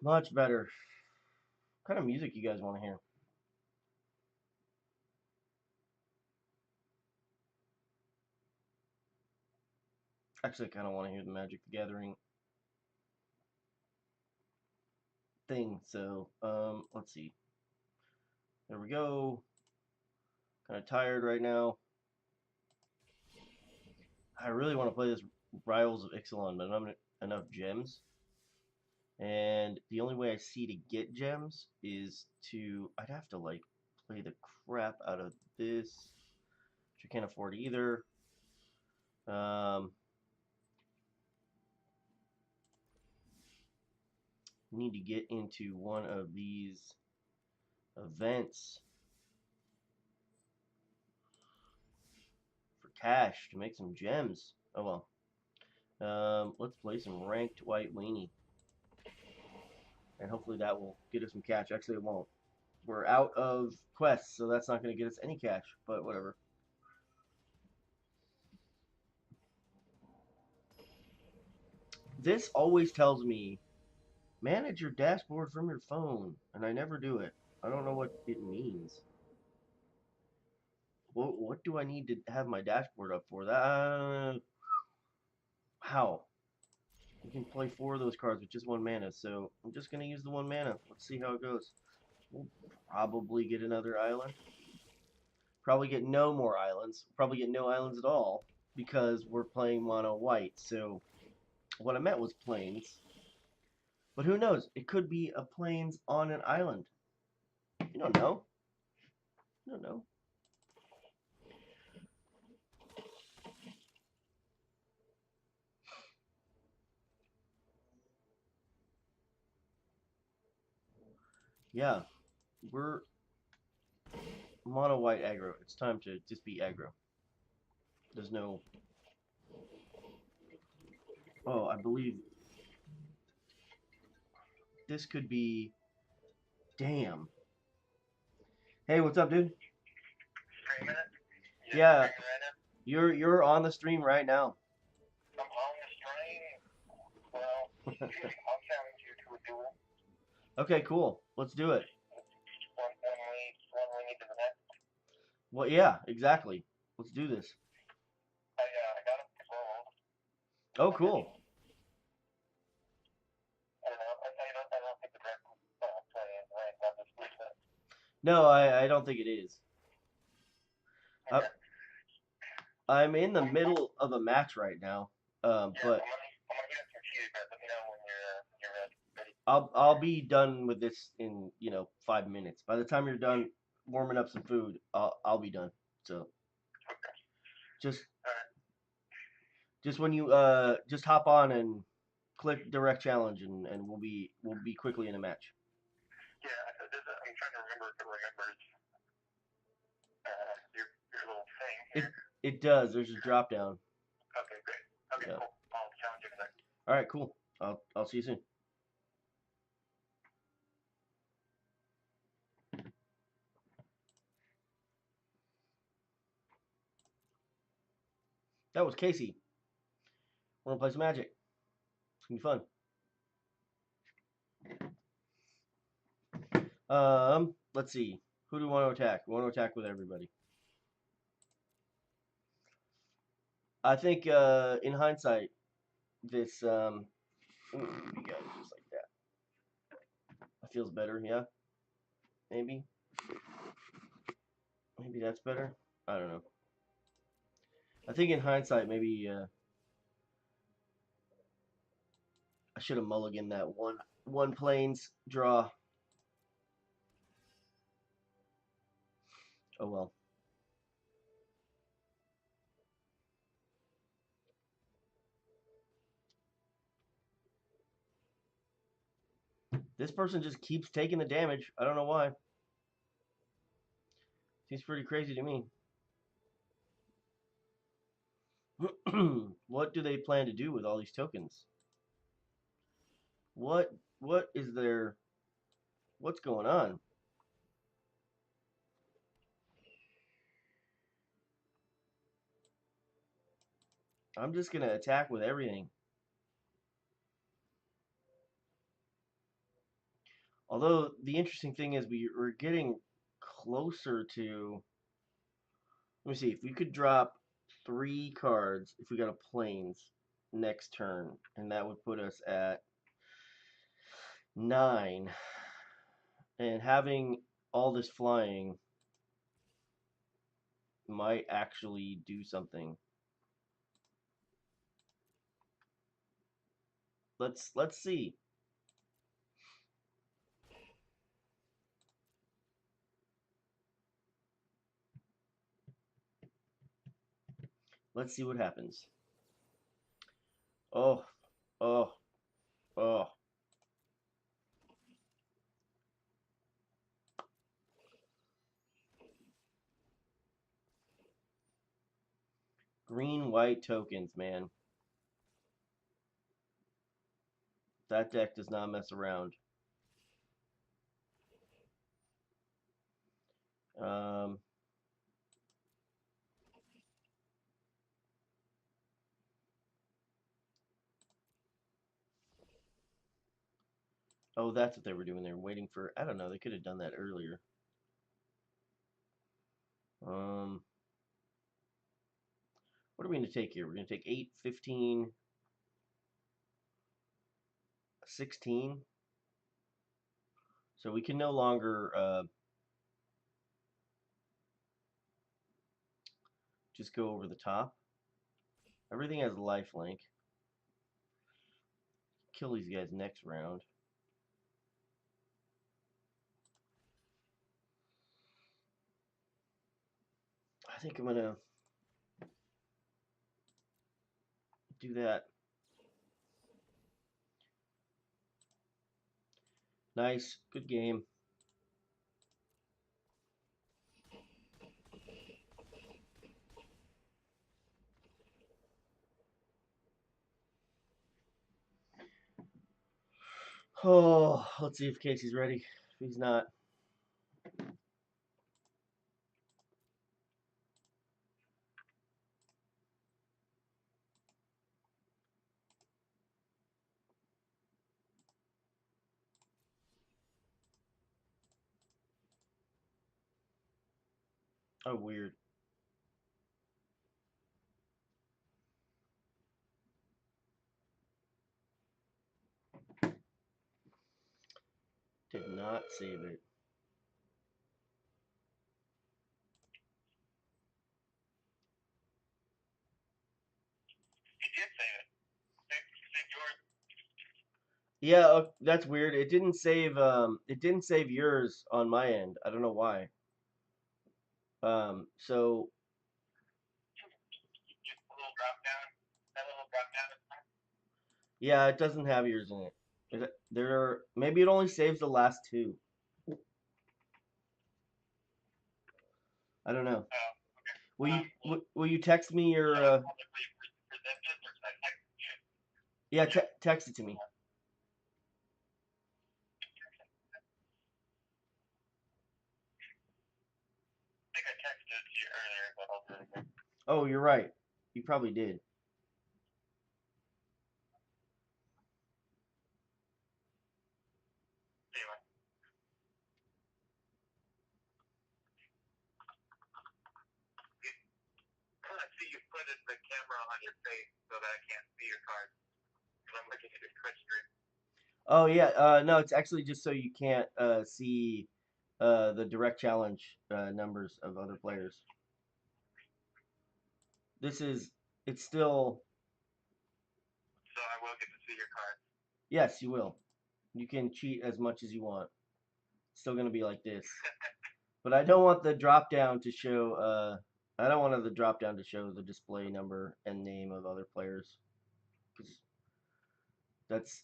Much better. What kind of music you guys want to hear? Actually, I kind of want to hear the Magic the Gathering thing. So, let's see. There we go. Kind of tired right now. I really want to play this Rivals of Ixalan, but I don't have enough gems. And the only way I see to get gems is I'd have to like play the crap out of this, which I can't afford either. Um, need to get into one of these events for cash to make some gems. Oh well. Let's play some ranked white weenie, and hopefully that will get us some cash. Actually, it won't. We're out of quests, so that's not going to get us any cash. But whatever. This always tells me manage your dashboard from your phone, and I never do it. I don't know what it means. What do I need to have my dashboard up for? How? You can play 4 of those cards with just 1 mana, so I'm just gonna use the 1 mana. Let's see how it goes. We'll probably get another island. Probably get no more islands. Probably get no islands at all because we're playing mono white. So what I meant was plains. But who knows? It could be a plains on an island. You don't know. You don't know. Yeah, we're mono white aggro. It's time to just be aggro. There's no. Oh, I believe this could be. Damn. Hey, what's up, dude? Streaming it? Yeah, Streaming right now? you're on the stream right now. I'm on the stream. Well, I'll challenge you to a duel. Okay, cool. Let's do it. One we need to the next. Well, yeah, exactly. Let's do this. I got him to gold Oh, already. cool. I don't know. I don't think the rest will play in ranked on this weekend. No, I don't think it is. I, Okay. I'm in the middle of a match right now. Yeah, But I'm gonna get some cues, but let me know when you're ready. I'll be done with this in 5 minutes. By the time you're done warming up some food, I'll be done. So Okay. just All right. just when you just hop on and click direct challenge, and we'll be quickly in a match. Yeah, I'm trying to remember if it remembers your little thing It here. it does. There's a drop down. Okay, great. Okay, Yeah. cool. I'll challenge you in a sec. All right, cool. I'll see you soon. That was Casey. We're gonna play some Magic. It's gonna be fun. Let's see. Who do we want to attack? We want to attack with everybody. I think, in hindsight, this you guys just like that. That feels better. Yeah, maybe. Maybe that's better. I don't know. I think in hindsight, maybe I should have mulliganed that one planes draw. Oh well. This person just keeps taking the damage. I don't know why. Seems pretty crazy to me. What do they plan to do with all these tokens? What is their what's going on? I'm just gonna attack with everything. Although the interesting thing is we're getting closer to. Let me see if we could drop 3 cards if we got a planes next turn, and that would put us at 9. And having all this flying might actually do something. Let's see. Let's see what happens. Oh, oh, oh. Green white tokens, man. That deck does not mess around. Um, oh, that's what they were doing. They were waiting for. I don't know. They could have done that earlier. Um, what are we going to take here? We're going to take 8, 15, 16. So we can no longer just go over the top. Everything has lifelink. Kill these guys next round. I think I'm going to do that. Nice. Good game. Oh, let's see if Casey's ready. If he's not, oh, weird. Did not save it. He did save it. Save yours. Yeah, that's weird. It didn't save. It didn't save yours on my end. I don't know why. So Just a little drop down. That little drop down. yeah, it doesn't have yours in it. Maybe it only saves the last 2. I don't know. Oh, Will you text me your yeah, publicly present this or should I text you? yeah, text it to me. I think I texted it to you earlier, but I'll do it again. Oh, you're right. You probably did. Anyway. I see you put the camera on your face so that I can't see your cards. Because I'm looking at your Twitch stream. Oh yeah. No, it's actually just so you can't see the direct challenge numbers of other players. It's still. So I will get to see your cards. Yes, you will. You can cheat as much as you want. It's still gonna be like this. But I don't want the drop down to show. I don't want the drop down to show the display number and name of other players, because that's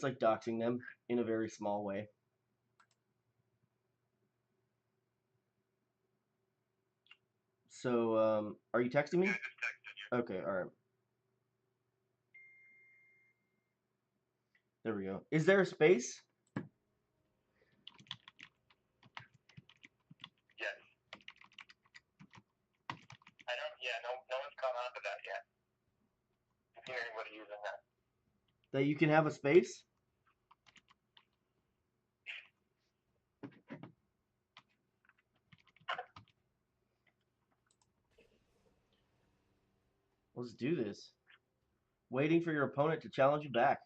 like doxing them in a very small way. So, are you texting me? Yeah, I just texted you. Okay, all right. There we go. Is there a space? Yes. I don't. Yeah. No one's caught on to that yet. I see anybody using that. That you can have a space? Let's do this. Waiting for your opponent to challenge you back.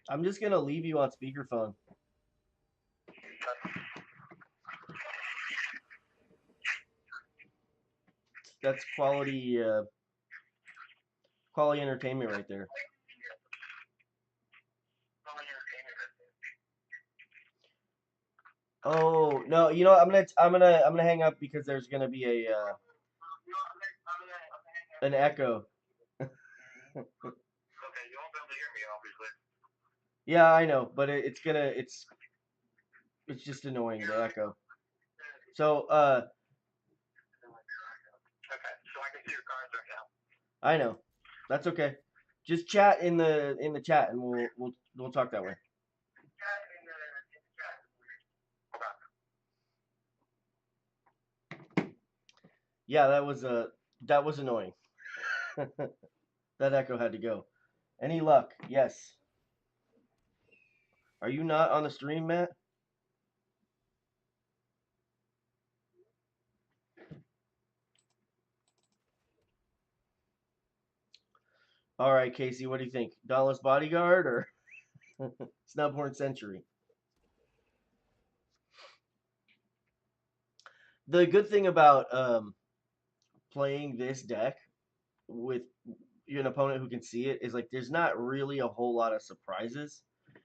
I'm just gonna leave you on speakerphone. That's quality entertainment right there. Oh no, you know what, I'm gonna hang up because there's gonna be a an echo. Okay, you won't be able to hear me, obviously. Yeah, I know, but it's just annoying the echo. So Okay, so I can see your cards right now. I know, that's okay. Just chat in the chat and we'll talk that way. Yeah, that was annoying. That echo had to go. Any luck? Yes. Are you not on the stream, Matt? All right, Casey, what do you think? Dauntless Bodyguard or Snubhorn Century? The good thing about playing this deck with an opponent who can see it is like there's not really a whole lot of surprises.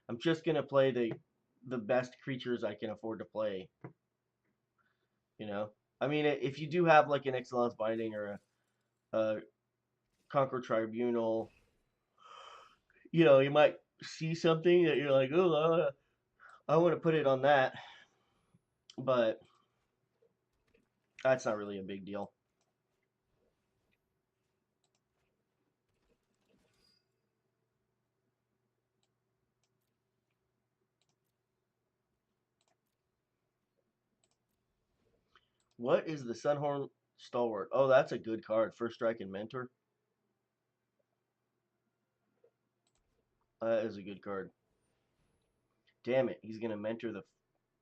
I'm just gonna play the best creatures I can afford to play. You know, I mean, if you do have like an Excellence Binding or a Conquer Tribunal, you might see something that you're like, oh, I want to put it on that, but that's not really a big deal. What is the Sunhorn Stalwart? Oh, that's a good card. First Strike and Mentor. That is a good card. Damn it, he's gonna mentor the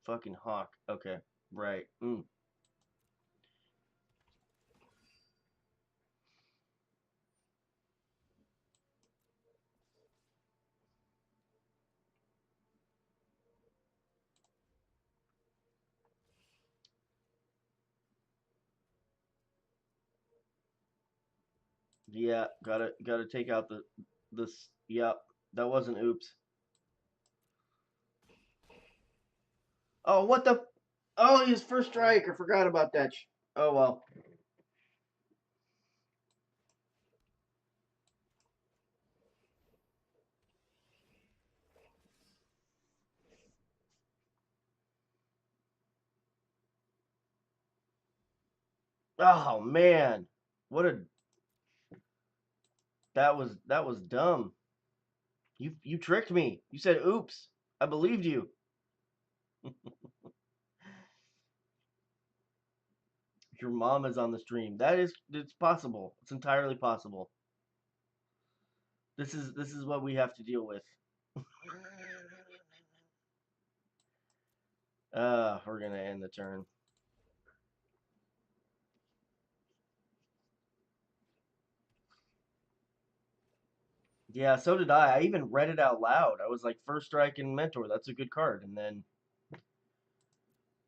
fucking Hawk. Okay, right. Yeah, gotta take out this. Yep, that wasn't oops. Oh, what the? Oh, his first strike. I forgot about that. Oh well. Oh man, what a that was dumb. You tricked me. You said oops. I believed you. Your mom is on the stream. It's possible. It's entirely possible. This is what we have to deal with. We're gonna end the turn. Yeah, so did I. I even read it out loud. I was like, first strike and mentor. That's a good card. And then,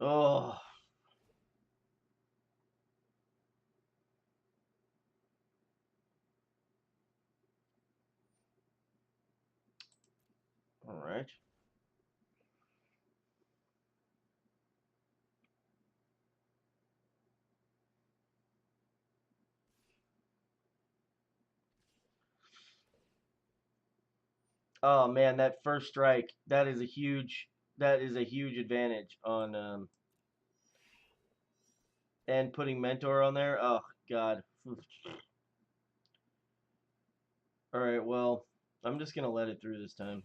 oh, all right. Oh man, that first strike. That is a huge advantage on and putting mentor on there. Oh God. All right. Well, I'm just gonna let it through this time.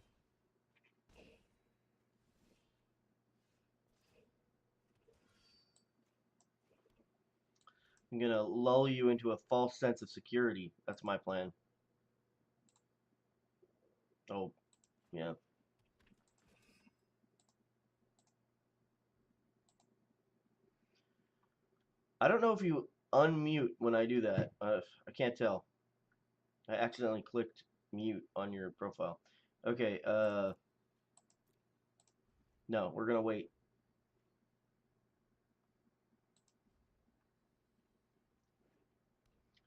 I'm gonna lull you into a false sense of security. That's my plan. Oh, yeah. I don't know if you unmute when I do that. I can't tell. I accidentally clicked mute on your profile. Okay, no, we're gonna wait.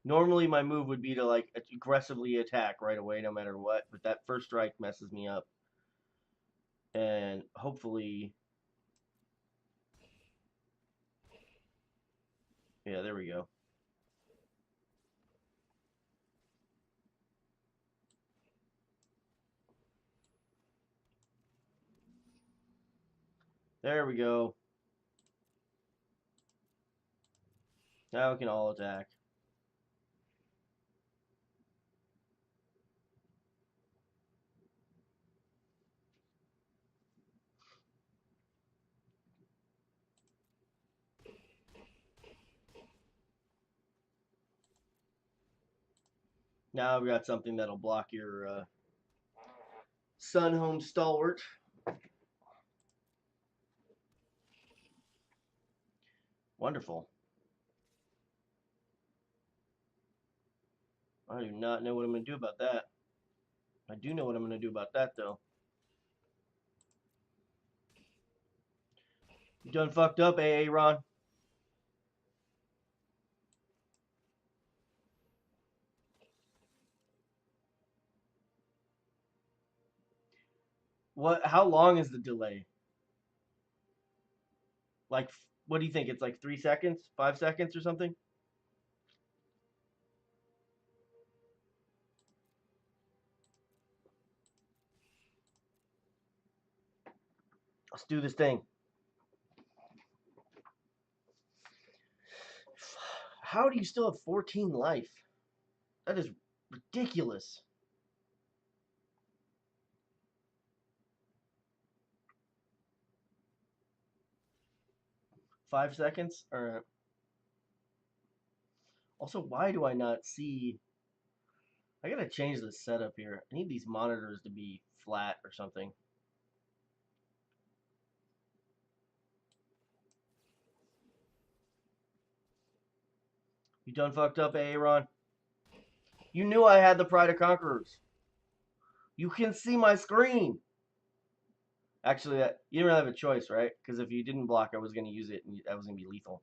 Normally my move would be to like aggressively attack right away no matter what, but that first strike messes me up. And hopefully, yeah, there we go. There we go. Now we can all attack. Now I've got something that'll block your Sun Home Stalwart. Wonderful. I do not know what I'm going to do about that. I do know what I'm going to do about that, though. You done fucked up, AA Ron. What? How long is the delay? Like, what do you think? It's like 3 seconds, 5 seconds, or something? Let's do this thing. How do you still have 14 life? That is ridiculous. 5 seconds? Alright. Also, why do I not see... I gotta change the setup here. I need these monitors to be flat or something. You done fucked up, Aaron? You knew I had the Pride of Conquerors. You can see my screen. Actually, you didn't really have a choice, right? Because if you didn't block, I was going to use it, and that was going to be lethal.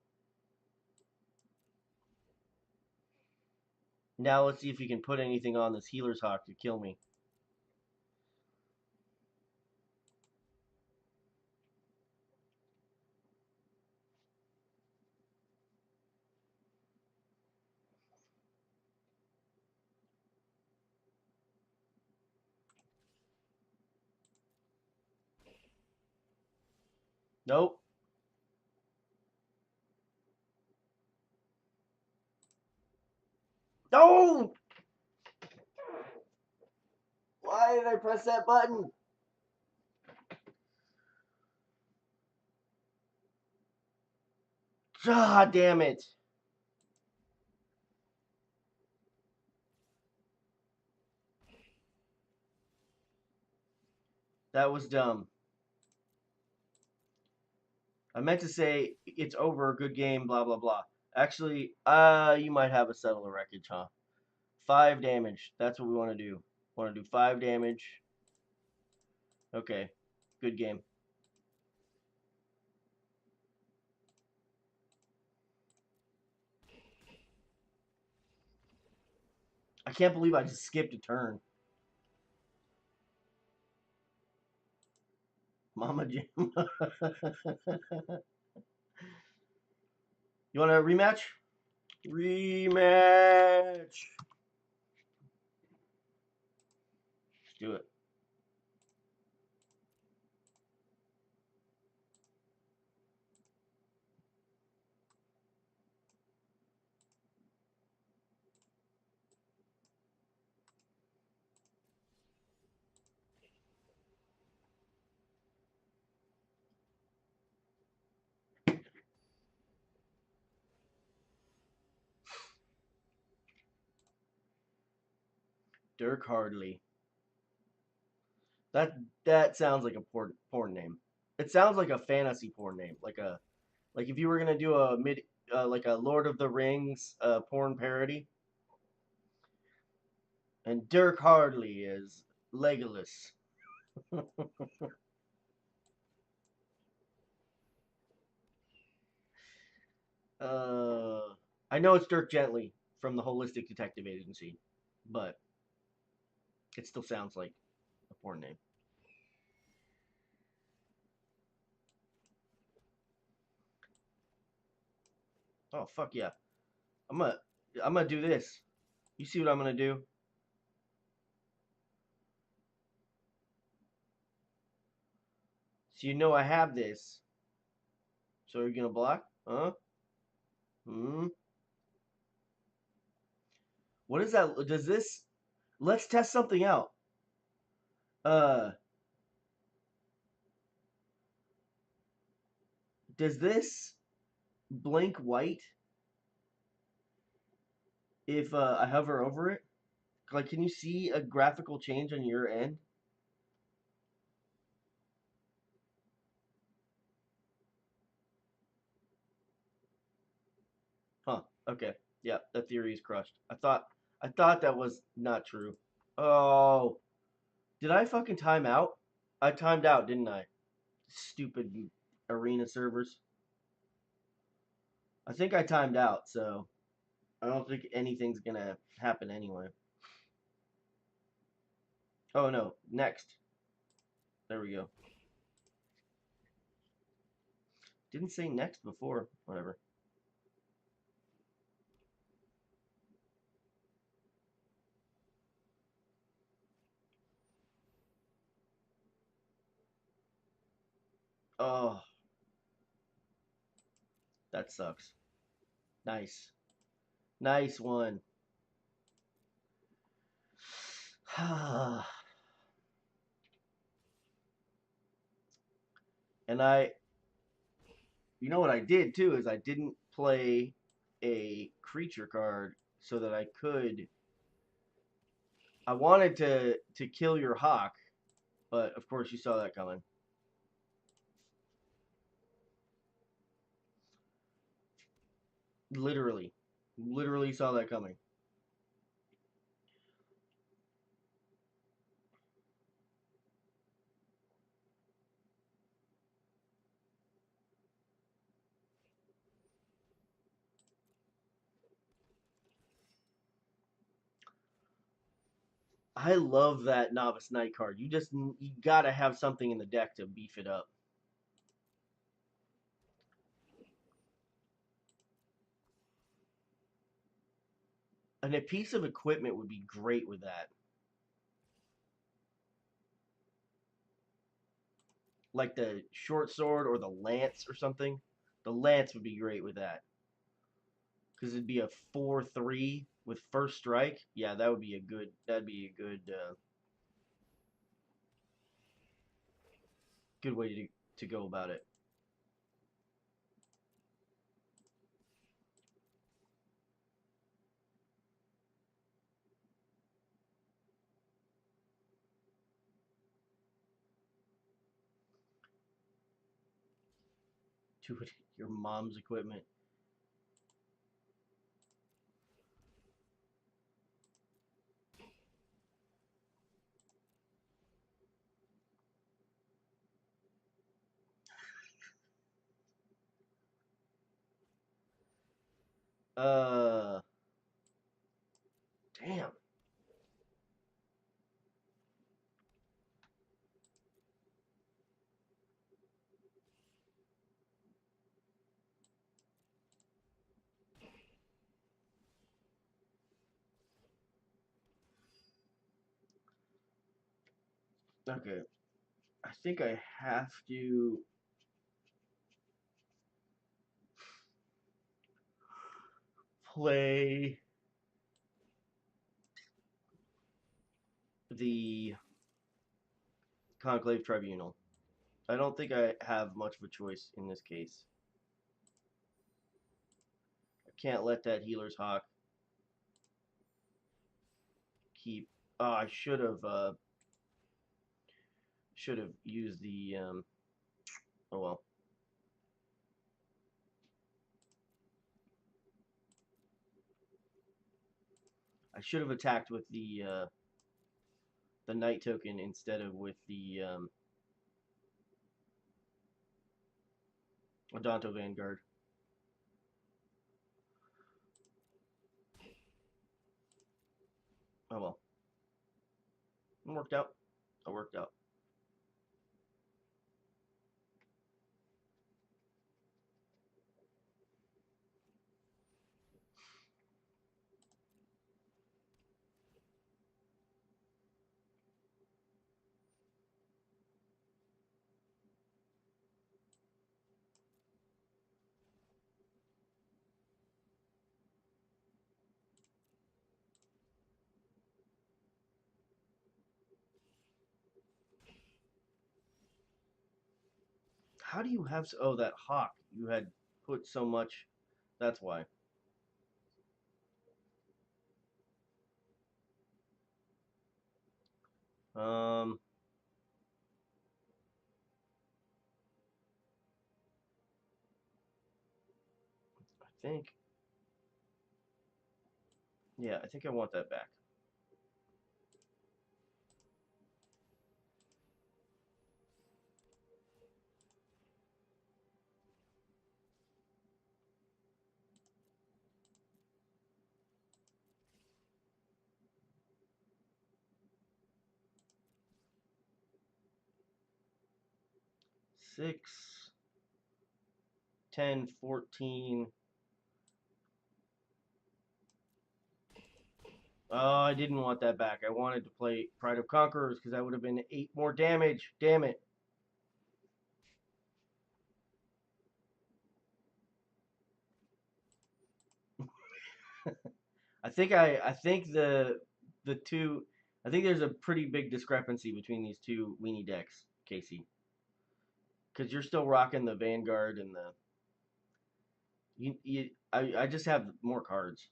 Now let's see if you can put anything on this Healer's Hawk to kill me. Nope. No! Why did I press that button? God damn it. That was dumb. I meant to say it's over, good game, blah blah blah. Actually, you might have a settle the wreckage, huh? 5 damage. That's what we want to do. Want to do 5 damage. Okay, good game. I can't believe I just skipped a turn. Mama Jim. You want a rematch? Rematch. Let's do it. Dirk Hardley. That that sounds like a porn name. It sounds like a fantasy porn name, like if you were gonna do a like a Lord of the Rings porn parody, and Dirk Hardley is Legolas. uh, I know it's Dirk Gently from the Holistic Detective Agency, but it still sounds like a porn name. Oh fuck yeah! I'm gonna I'm gonna do this. You see what I'm gonna do? So you know I have this. So you're gonna block? Huh? Hmm. What is that? Does this? Let's test something out. Uh, does this blink white if I hover over it? Like, can you see a graphical change on your end? Huh. Okay. Yeah, that theory is crushed. I thought that was not true. Oh, did I fucking time out? I timed out, didn't I? Stupid arena servers. I think I timed out, so I don't think anything's gonna happen anyway. Oh no, next. There we go. Didn't say next before. Whatever. Oh, that sucks. Nice. Nice one. And you know what I did too is I didn't play a creature card so that I could. I wanted to kill your hawk, but of course you saw that coming. Literally, literally saw that coming. I love that novice knight card. You gotta have something in the deck to beef it up. And a piece of equipment would be great with that, like the short sword or the lance or something. The lance would be great with that because it'd be a 4/3 with first strike. Yeah, that would be a good. That'd be a good way to go about it. To your mom's equipment. Uh, damn. Okay, I think I have to play the Conclave Tribunal. I don't think I have much of a choice in this case. I can't let that Healer's Hawk keep. Oh, I should have. Should have used the oh well. I should have attacked with the knight token instead of with the Odonto Vanguard. Oh well. It worked out. It worked out. 'How do you have? Oh, that hawk. You had put so much. That's why. Um, I think. Yeah, I think I want that back. 6, 10, 14. Oh, I didn't want that back. I wanted to play Pride of Conquerors because that would have been 8 more damage. Damn it. I think the two I think there's a pretty big discrepancy between these two weenie decks, Casey. Because you're still rocking the Vanguard and the I just have more cards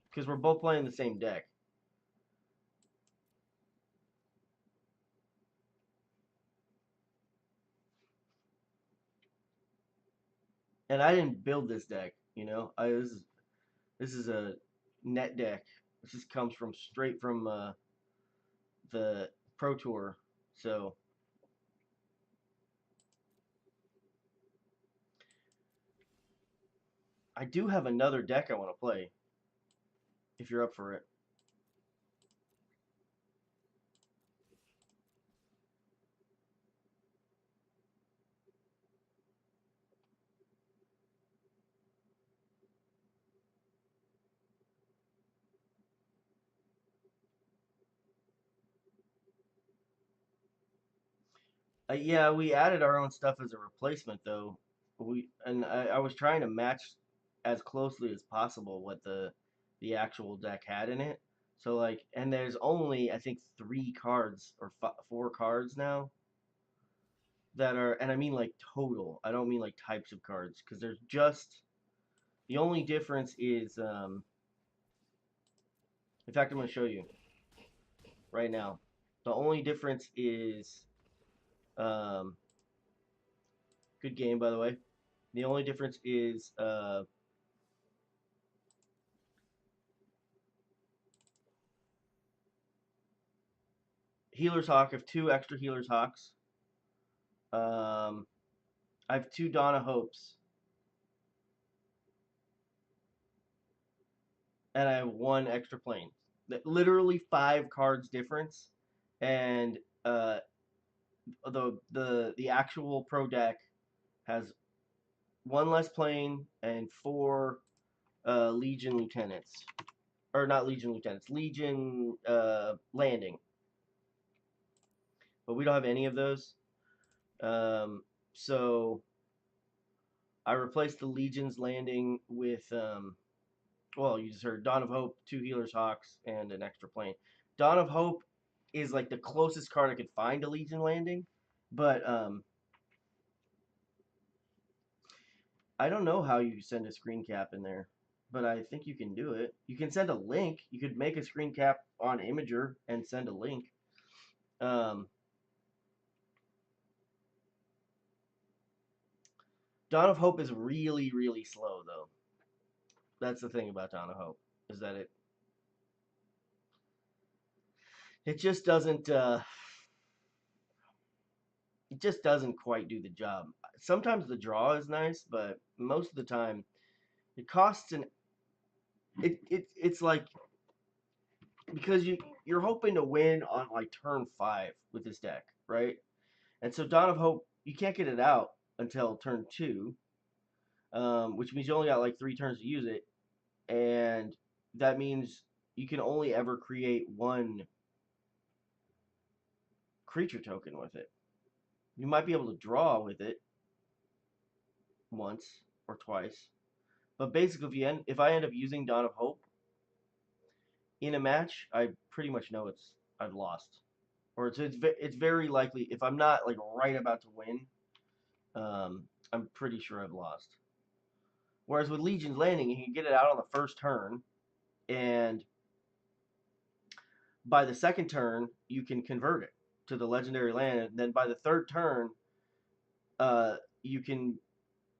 because we're both playing the same deck. And I didn't build this deck, you know. This is a net deck. This just comes from straight from the Pro Tour. So I do have another deck I want to play if you're up for it. Yeah, we added our own stuff as a replacement though. I was trying to match as closely as possible what the actual deck had in it. So like, and there's only I think 3 cards or 4 cards now that are, and I mean like total. I don't mean like types of cards because there's just the only difference is in fact I'm going to show you right now. The only difference is um, good game by the way. The only difference is Healer's Hawk. I have 2 extra Healer's Hawks. Um, I have 2 Dawn of Hopes, and I have 1 extra plane. Literally 5 cards difference, and the actual pro deck has 1 less plane and 4 Legion lieutenants, or not Legion lieutenants, Legion landing. But we don't have any of those. So I replaced the Legion's landing with well, you just heard Dawn of Hope, 2 Healer's Hawks, and an extra plane. Dawn of Hope is like the closest card I could find to Legion landing, but I don't know how you send a screen cap in there, but I think you can do it. You can send a link. You could make a screen cap on Imager and send a link. Um, Dawn of Hope is really, really slow though. That's the thing about Dawn of Hope is that it just doesn't it just doesn't quite do the job. Sometimes the draw is nice, but most of the time it costs an it's like because you're hoping to win on like turn 5 with this deck, right? And so Dawn of Hope you can't get it out until turn 2, which means you only got like 3 turns to use it, and that means you can only ever create one creature token with it. You might be able to draw with it once or twice, but basically, if I end up using Dawn of Hope in a match, I pretty much know I've lost, or it's very likely if I'm not like right about to win, I'm pretty sure I've lost. Whereas with Legion's Landing, you can get it out on the first turn, and by the second turn, you can convert it to the legendary land, and then by the third turn, you can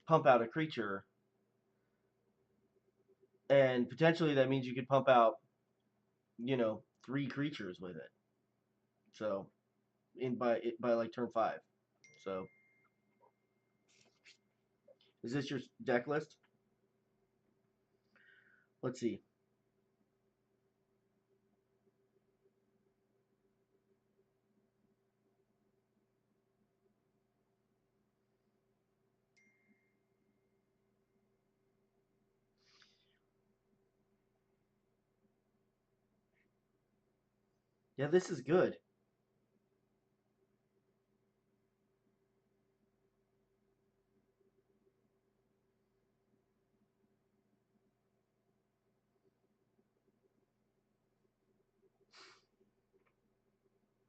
pump out a creature, and potentially that means you could pump out, 3 creatures with it. So by like turn 5. So is this your deck list? Let's see. Yeah, this is good.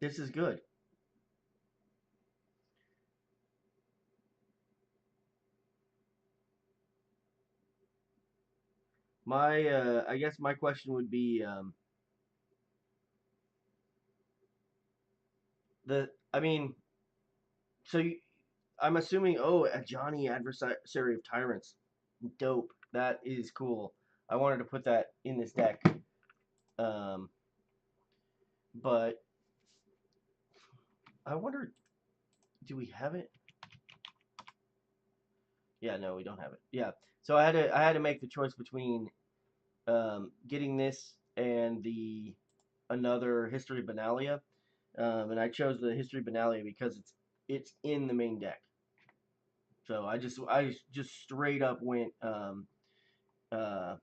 This is good. I guess my question would be the. I mean, so I'm assuming. Oh, a Johnny Adversary of Tyrants. Dope. That is cool. I wanted to put that in this deck. Um, but I wonder, do we have it? Yeah, no, we don't have it. Yeah. So I had to make the choice between getting this and the another History of Benalia, and I chose the History of Benalia because it's in the main deck. So I just straight up went uh,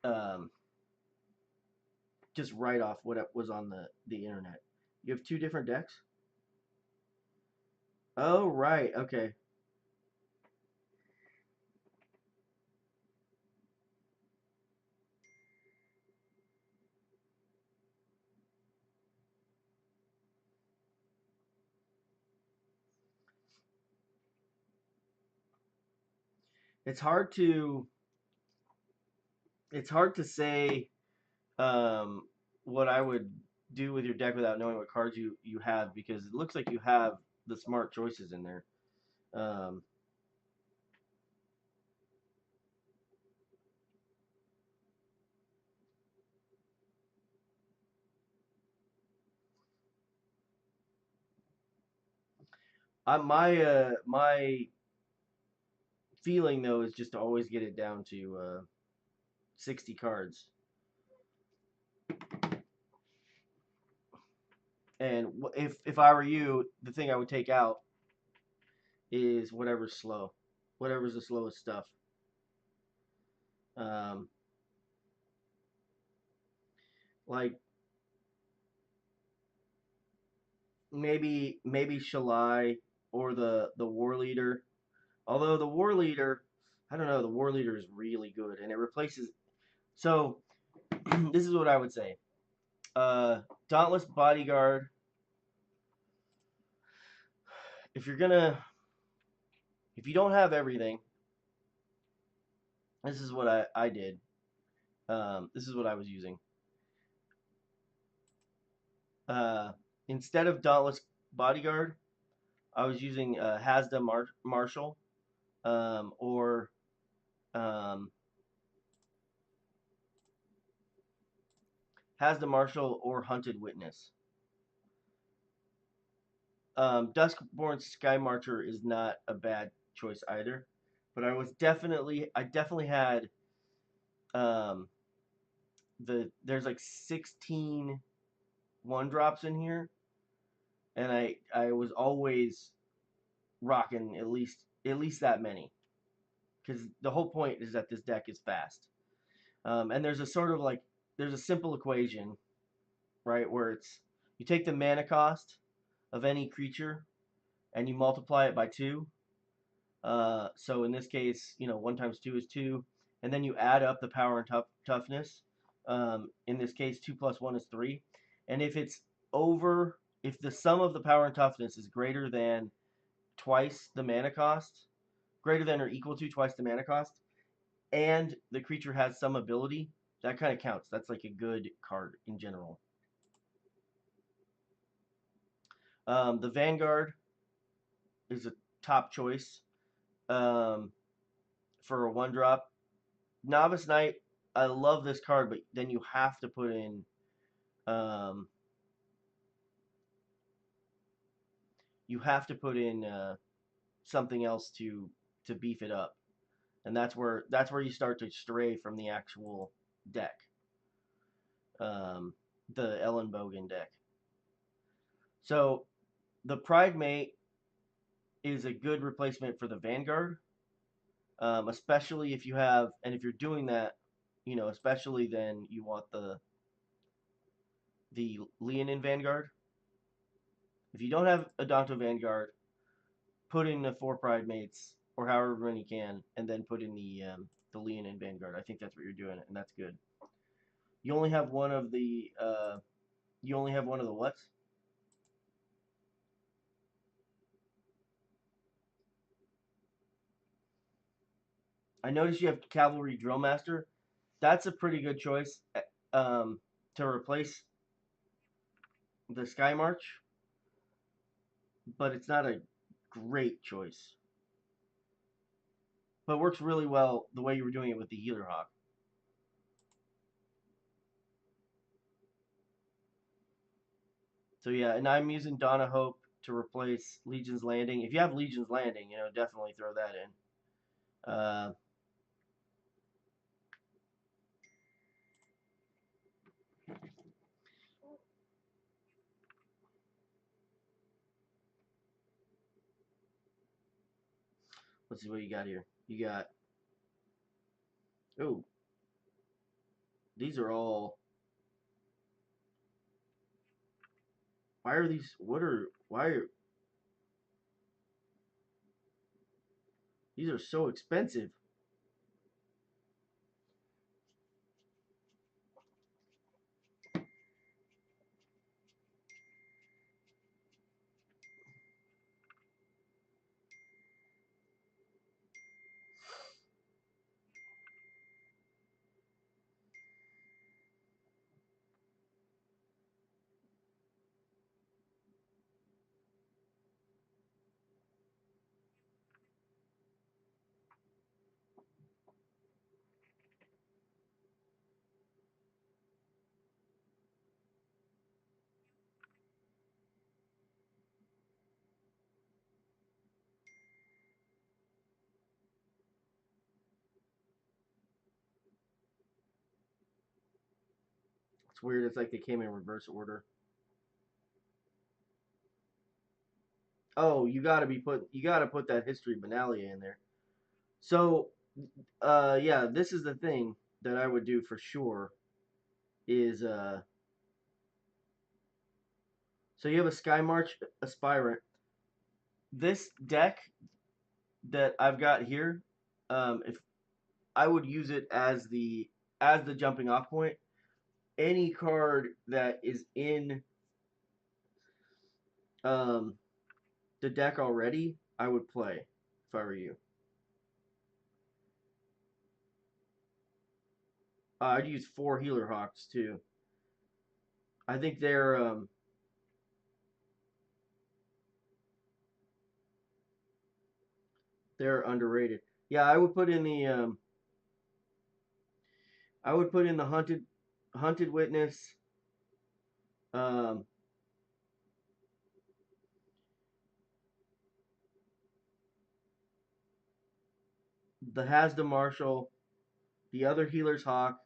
um, just right off what was on the internet. You have 2 different decks. Oh right, okay. It's hard to it's hard to say um, what I would do with your deck without knowing what cards you have because it looks like you have the smart choices in there. Um, my feeling though is just to always get it down to 60 cards. And if I were you, the thing I would take out is whatever's slow, whatever's the slowest stuff. Um, like maybe Shalai or the War Leader. Although the War Leader, I don't know, the War Leader is really good and it replaces. So this is what I would say. Dauntless Bodyguard. If you're gonna, if you don't have everything, this is what I did. This is what I was using. Uh, Instead of Dauntless Bodyguard, I was using Hasda Marshall, or um, Hasda Marshall or Hunted Witness. Duskborn Sky Marcher is not a bad choice either, but I definitely had um, there's like 16 one drops in here, and I was always rocking at least that many, because the whole point is that this deck is fast. And there's a sort of like there's a simple equation, right, where it's you take the mana cost of any creature and you multiply it by two. So in this case, 1 times 2 is 2, and then you add up the power and toughness. In this case, 2 plus 1 is 3, and if the sum of the power and toughness is greater than twice the mana cost, greater than or equal to twice the mana cost, and the creature has some ability, that kind of counts. That's like a good card in general. The Vanguard is a top choice um, for a one drop. Novice Knight, I love this card, but then um, you have to put in something else to beef it up, and that's where you start to stray from the actual deck, um, the Ellen Bogan deck. So the Pride Mate is a good replacement for the Vanguard, especially if you're doing that, especially then you want the Leonin Vanguard. If you don't have a Danto Vanguard, put in the 4 Pride Mates or however many you can, and then put in the Leonin Vanguard. I think that's what you're doing, and that's good. You only have one of the what? I noticed you have Cavalry Drillmaster. That's a pretty good choice to replace the Sky March, but it's not a great choice. But it works really well the way you were doing it with the Healer Hawk. So yeah, and I'm using Donna Hope to replace Legion's Landing. If you have Legion's Landing, definitely throw that in. Let's see what you got here. You got oh, these are all. Why are these? What are? Why are these are so expensive? It's weird. It's like they came in reverse order. Oh, you gotta put that History Benalia in there. So, yeah, this is the thing that I would do for sure is so you have a Sky March Aspirant. This deck that I've got here, if I would use it as the jumping off point, any card that is in um, the deck already, I would play if I were you. I'd use 4 Healer Hawks too. I think they're They're underrated. Yeah, I would put in the hunted witness. Um, the Hasda Marshal, the other healer's hawk,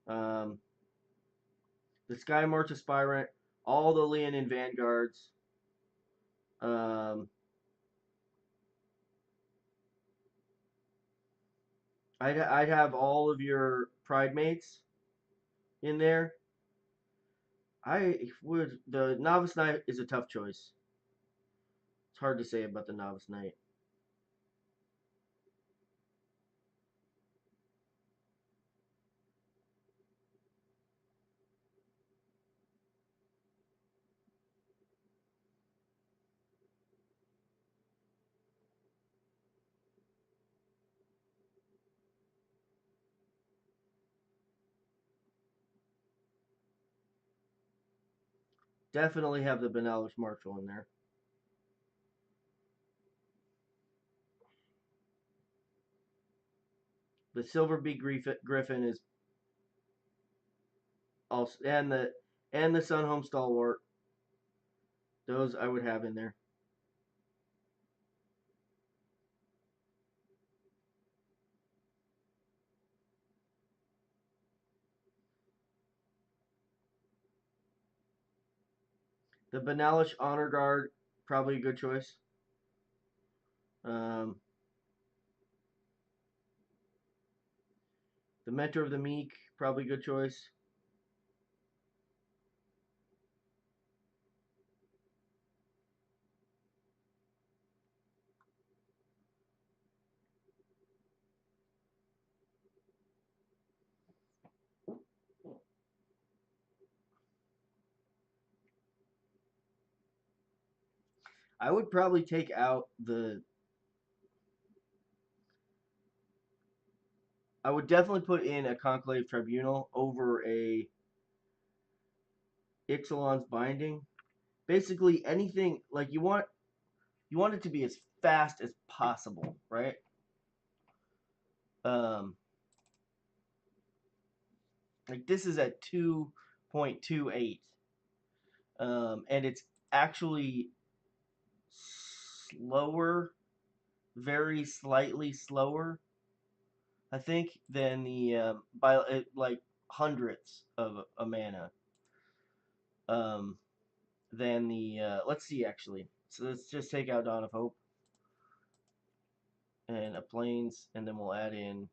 um, the Sky March aspirant, all the Leonin vanguards. Um, I'd have all of your pride mates in there. I would. The novice knight is a tough choice. It's hard to say about the novice knight. Definitely have the Benalish Marshal in there. The Silver Beak Griffin is also, and the Sunhome Stalwart. Those I would have in there. The Benalish Honor Guard, probably a good choice. Um, the Mentor of the Meek, probably a good choice. I would probably take out the. I would definitely put in a Conclave Tribunal over a Ixalan's Binding. Basically anything like you want it to be as fast as possible, right? Um, like this is at 2.28, and it's actually slower, very slightly slower, I think, than the by like hundredths of a mana. Um, than the let's see actually. So let's just take out Dawn of Hope and a plains, and then we'll add in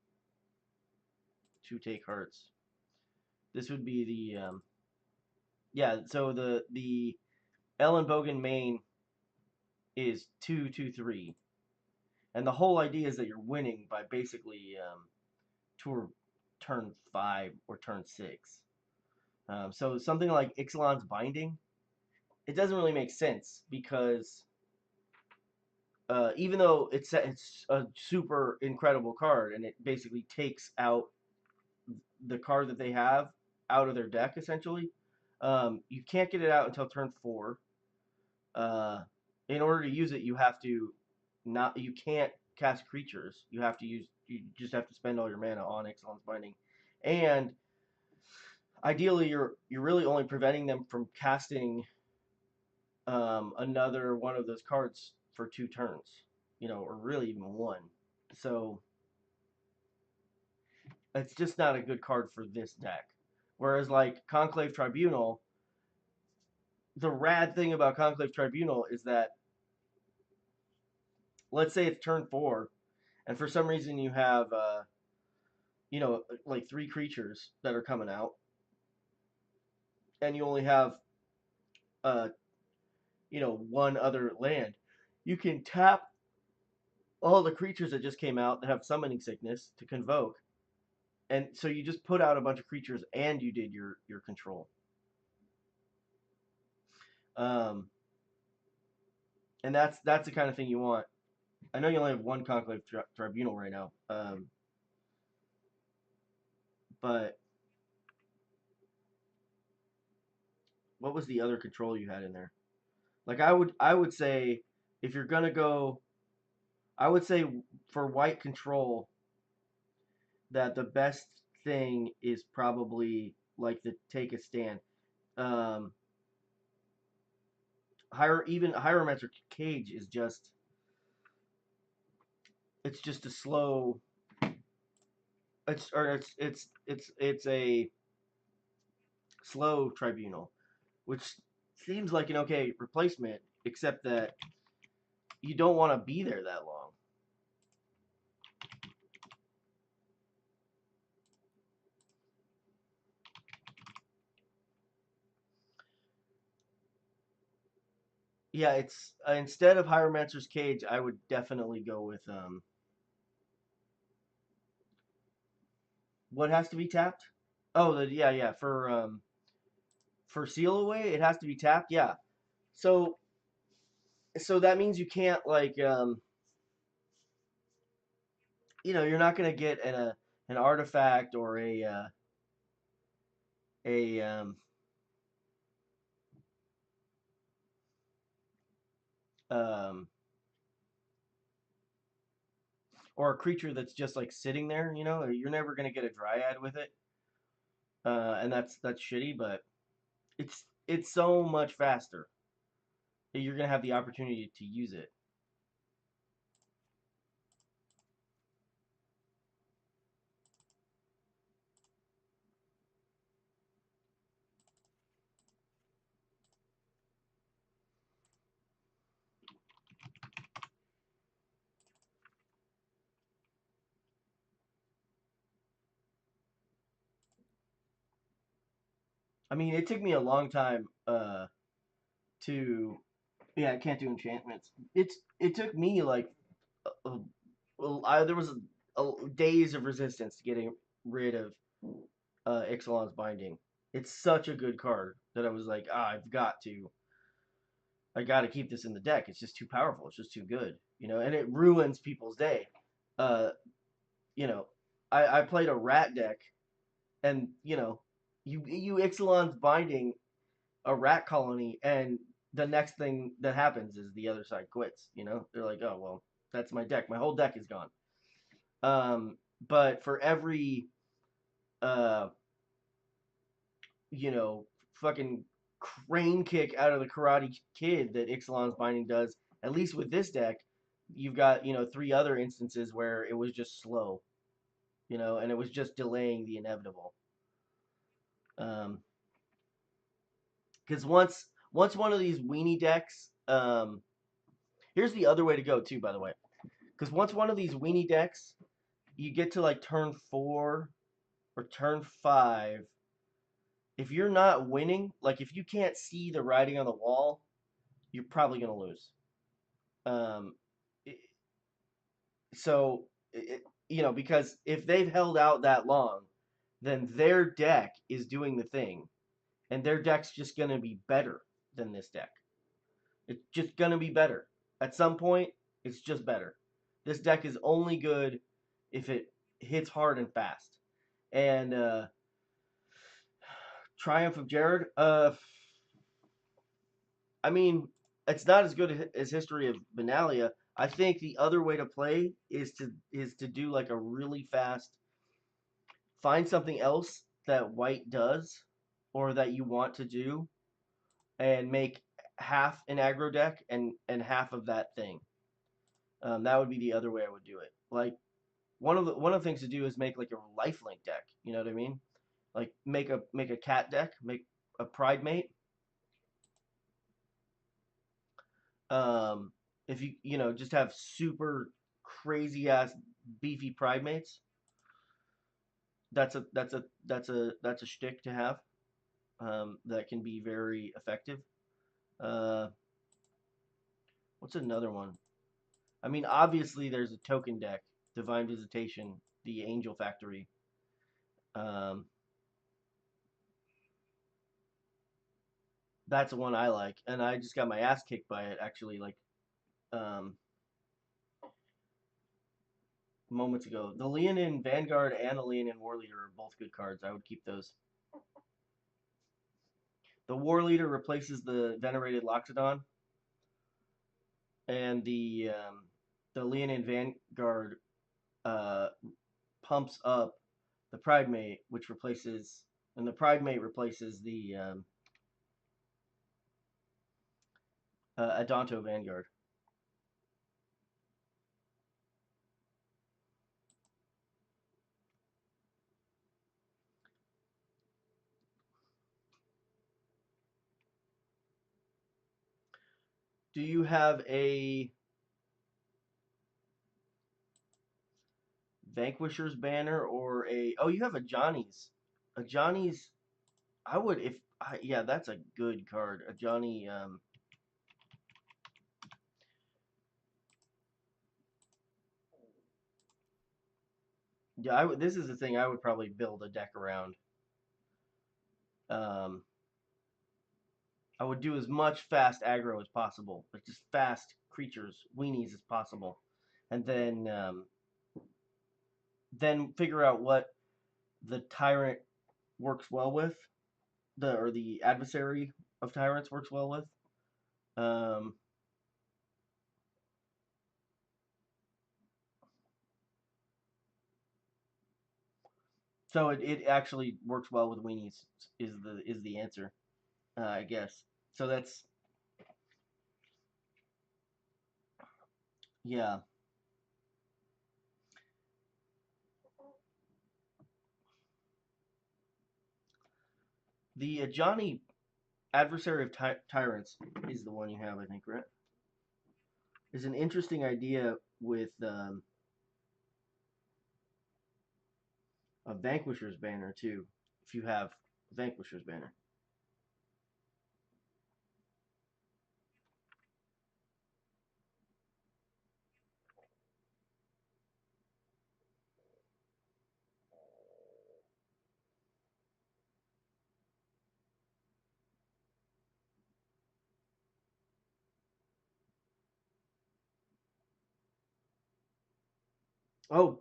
two take hearts. This would be the yeah. So the Ellen Bogan main is 2/2/3, and the whole idea is that you're winning by basically tour turn 5 or turn 6. So something like Ixalan's Binding, it doesn't really make sense because even though it's a super incredible card and it basically takes out the card that they have out of their deck essentially, you can't get it out until turn 4. Uh, in order to use it, you can't cast creatures. You just have to spend all your mana on Ixalan's Binding, and ideally you're really only preventing them from casting another one of those cards for 2 turns, or really even one. So it's just not a good card for this deck. Whereas like Conclave Tribunal, the rad thing about Conclave Tribunal is that let's say it's turn 4, and for some reason you have like 3 creatures that are coming out, and you only have uh one other land. You can tap all the creatures that just came out that have summoning sickness to convoke, and so you just put out a bunch of creatures and you did your control. Um, and that's the kind of thing you want. I know you only have one Conclave Tribunal right now, but what was the other control you had in there? Like I would say if you're gonna go, I would say for white control that the best thing is probably like the take a stand. Um, hierometric cage is just it's just a slow it's a slow tribunal, which seems like an okay replacement, except that you don't want to be there that long. Yeah, it's instead of Hieromancer's Cage, I would definitely go with what has to be tapped? Oh, yeah, for seal away, it has to be tapped. Yeah. So that means you can't like you're not going to get an artifact or a um or a creature that's just like sitting there, you're never going to get a dryad with it. And that's shitty, but it's so much faster. You're going to have the opportunity to use it. I mean, it took me a long time to yeah, I can't do enchantments. It took me like there was days of resistance to getting rid of Ixalan's Binding. It's such a good card that I was like, I got to keep this in the deck. It's just too powerful. It's just too good, and it ruins people's day. Uh, you know, I played a rat deck, and you Ixalan's Binding a rat colony, and the next thing that happens is the other side quits. They're like, oh well, that's my deck. My whole deck is gone. But for every uh, you know, fucking crane kick out of the Karate Kid that Ixalan's Binding does, at least with this deck, you've got three other instances where it was just slow, and it was just delaying the inevitable. Um, because once one of these weenie decks, here's the other way to go too, by the way. Because once one of these weenie decks, you get to like turn 4 or turn 5. If you're not winning, like if you can't see the writing on the wall, you're probably gonna lose. Um, so because if they've held out that long, then their deck is doing the thing, and their deck's just gonna be better than this deck. It's just gonna be better. At some point, it's just better. This deck is only good if it hits hard and fast. And Triumph of Jared, I mean, it's not as good as History of Benalia. I think the other way to play is to do like a really fast, find something else that white does or that you want to do, and make half an aggro deck and half of that thing. That would be the other way I would do it. Like one of the things to do is make like a lifelink deck. You know what I mean? Like make a cat deck, make a pride mate. Um, if you just have super crazy ass beefy pride mates, that's a shtick to have. That can be very effective. Uh, what's another one? I mean, obviously there's a token deck, Divine Visitation, the Angel Factory. Um, that's the one I like, and I just got my ass kicked by it actually, like um, moments ago. The Leonin Vanguard and the Leonin War Leader are both good cards. I would keep those. The War Leader replaces the Venerated Loxodon, and the Leonin Vanguard uh, pumps up the Pride Mate, which replaces, and the Pride Mate replaces the Adonto Vanguard. Do you have a Vanquisher's banner or a? Oh, you have a Johnny's. A Johnny's. I would if. Yeah, that's a good card. A Johnny. Yeah, I would. This is the thing I would probably build a deck around. Um, I would do as much fast aggro as possible, like just fast creatures, weenies as possible, and then figure out what the tyrant works well with, the adversary of tyrants works well with. Um, so it actually works well with weenies is the answer, I guess. So that's yeah. The Johnny adversary of tyrants is the one you have, I think, right? Is an interesting idea with a Vanquisher's banner too. If you have Vanquisher's banner. Oh,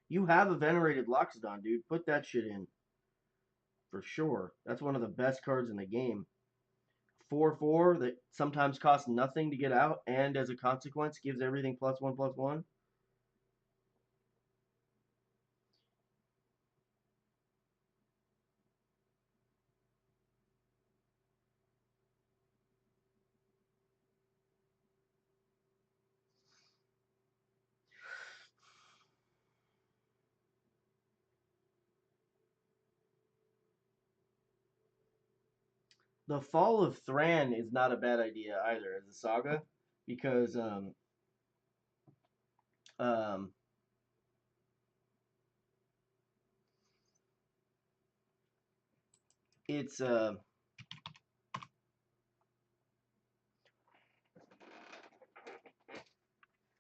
you have a venerated Loxodon, dude. Put that shit in for sure. That's one of the best cards in the game. 4/4 that sometimes costs nothing to get out, and as a consequence gives everything +1/+1. The Fall of Thran is not a bad idea either as a saga, because um, it's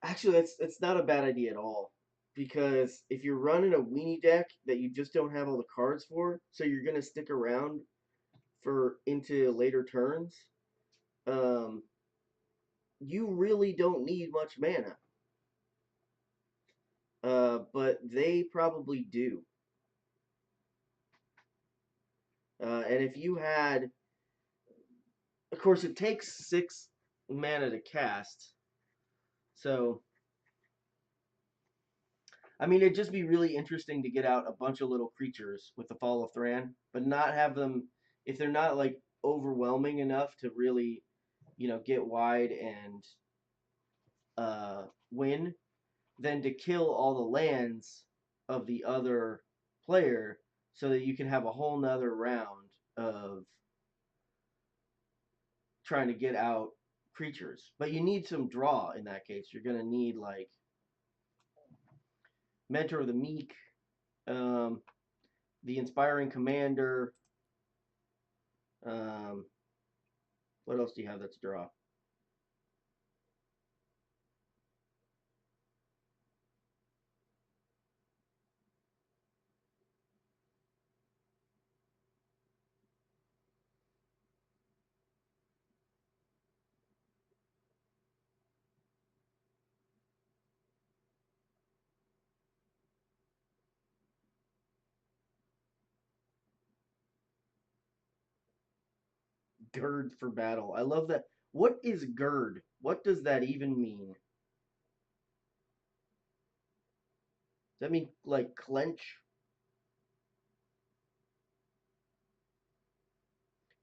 actually it's not a bad idea at all. Because if you're running a weenie deck that you just don't have all the cards for, so you're gonna stick around for into later turns, um, you really don't need much mana. But they probably do. And if you had, of course, it takes 6 mana to cast. So, I mean, it'd just be really interesting to get out a bunch of little creatures with the Fall of Thran, but not have them, if they're not like overwhelming enough to really, get wide and win, then to kill all the lands of the other player so that you can have a whole nother round of trying to get out creatures. But you need some draw in that case. You're gonna need like Mentor of the Meek, um, the Inspiring Commander. Um, what else do you have that's draw? Gird for battle. I love that. What is gird? What does that even mean? Does that mean like clench?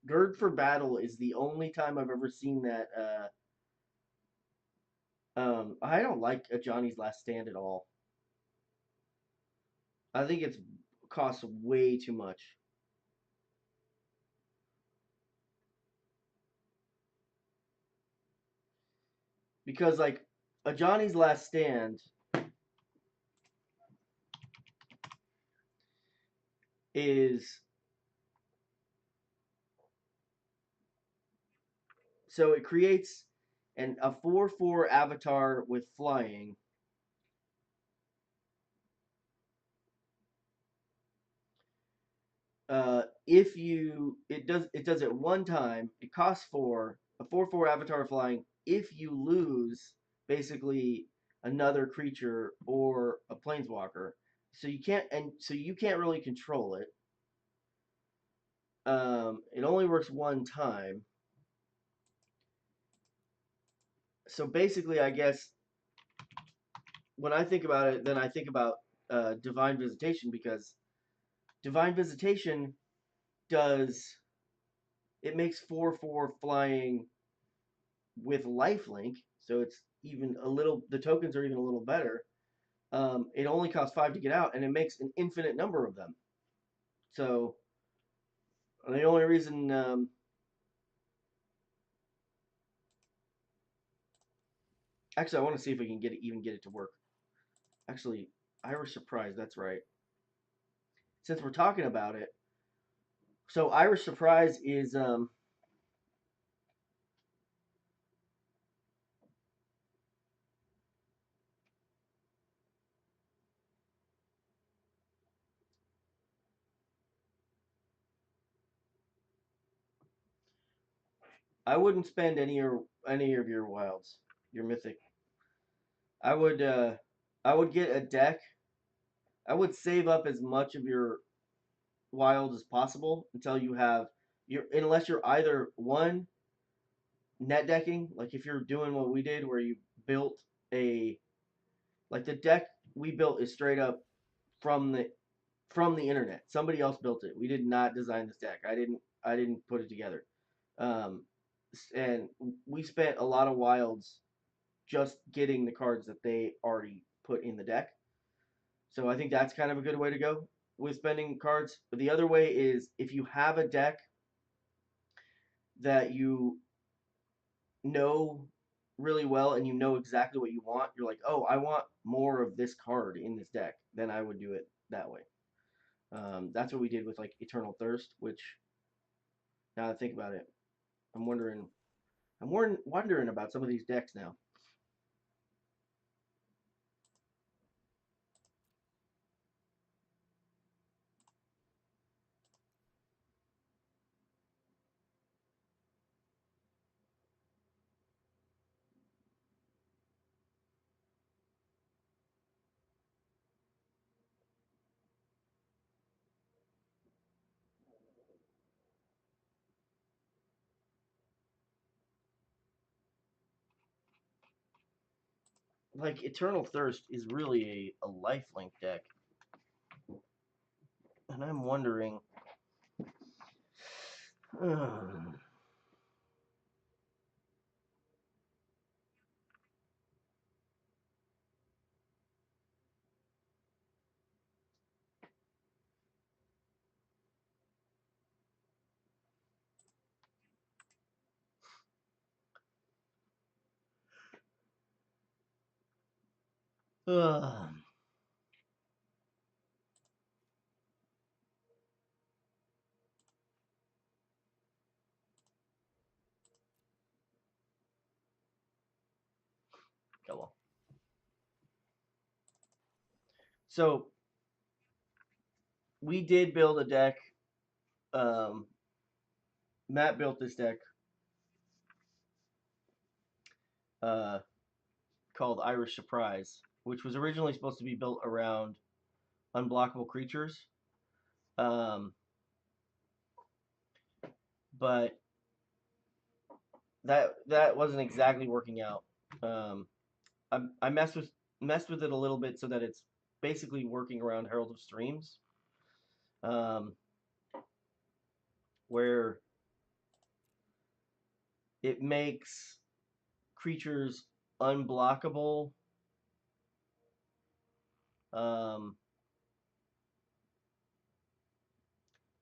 Gird for battle is the only time I've ever seen that. I don't like a Johnny's Last Stand at all. I think it's costs way too much. Because like a Johnny's Last Stand is so it creates a 4/4 avatar with flying. If you it does it one time. It costs 4, a 4/4 avatar flying. If you lose basically another creature or a planeswalker, so you can't really control it. It only works one time. So basically, I guess when I think about it, then I think about Divine Visitation, because Divine Visitation does it makes 4/4 flying with lifelink, so it's even a little. The tokens are even a little better. It only costs 5 to get out, and it makes an infinite number of them. So the only reason, actually, I want to see if we can get it to work. Actually, Irish Surprise. That's right. Since we're talking about it, so Irish Surprise is I wouldn't spend any of your wilds, your mythic. I would uh I would get a deck. I would save up as much of your wild as possible until you have your unless you're either one net decking, like if you're doing what we did where you built a like the deck we built is straight up from the internet. Somebody else built it. We did not design this deck. I didn't put it together. Um and we spent a lot of wilds just getting the cards that they already put in the deck. So I think that's kind of a good way to go with spending cards. But the other way is if you have a deck that you know really well and you know exactly what you want, you're like, oh, I want more of this card in this deck, then I would do it that way. That's what we did with like Eternal Thirst, which now that I think about it, I'm wondering, wondering about some of these decks now. Like Eternal Thirst is really a lifelink deck, and I'm wondering. Uh, Come on. So we did build a deck. Um, Matt built this deck uh, called Irish Surprise, which was originally supposed to be built around unblockable creatures, um, but that wasn't exactly working out. I messed with it a little bit so that it's basically working around Herald of Streams, um, where it makes creatures unblockable um,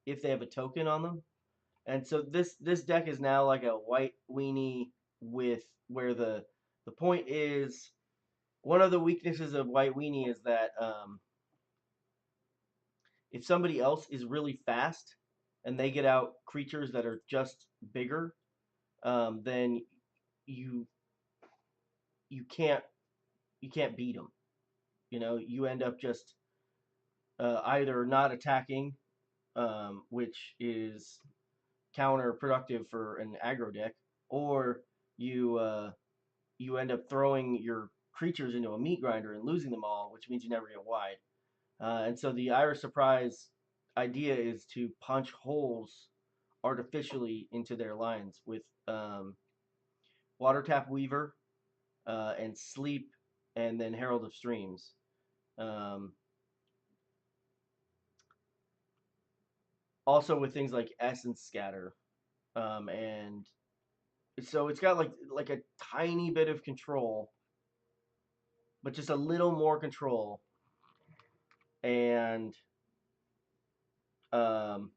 if they have a token on them. And so this deck is now like a white weenie with where the point is one of the weaknesses of white weenie is that if somebody else is really fast and they get out creatures that are just bigger, then you you can't you can't beat them. You know, you end up just either not attacking, which is counterproductive for an aggro deck, or you you end up throwing your creatures into a meat grinder and losing them all, which means you never get wide. And so the Iris Surprise idea is to punch holes artificially into their lines with Water Tap Weaver and Sleep, and then Herald of Streams. Um, Also with things like Essence Scatter, and so it's got like a tiny bit of control, but just a little more control, and um,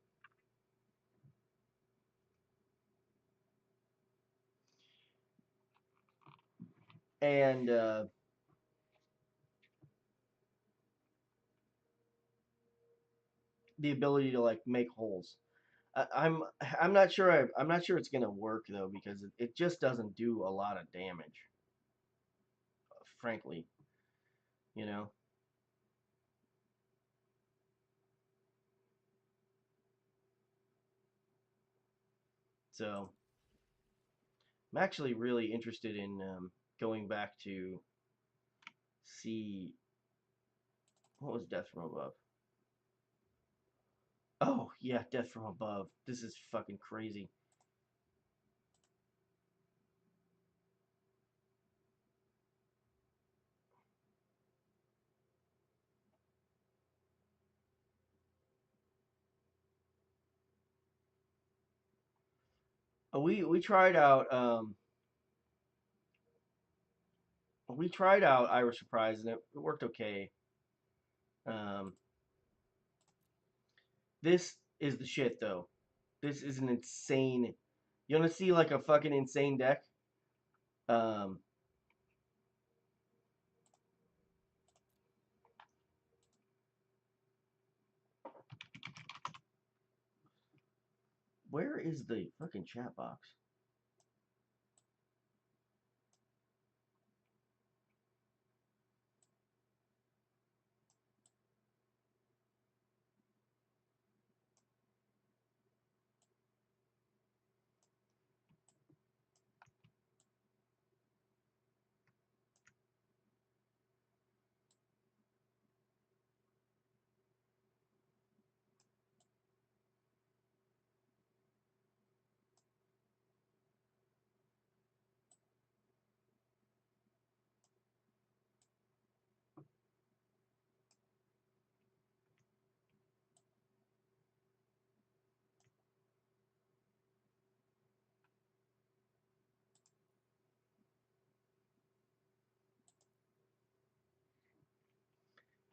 and the ability to like make holes. I'm I'm not sure I'm not sure it's gonna work though because it just doesn't do a lot of damage, frankly. You know, so I'm actually really interested in going back to see what was Death from Above. Oh yeah, Death from Above. This is fucking crazy. We tried out Irish Surprise and it worked okay. Um, this is the shit though. This is an insane. You want to see like a fucking insane deck? Um, where is the fucking chat box?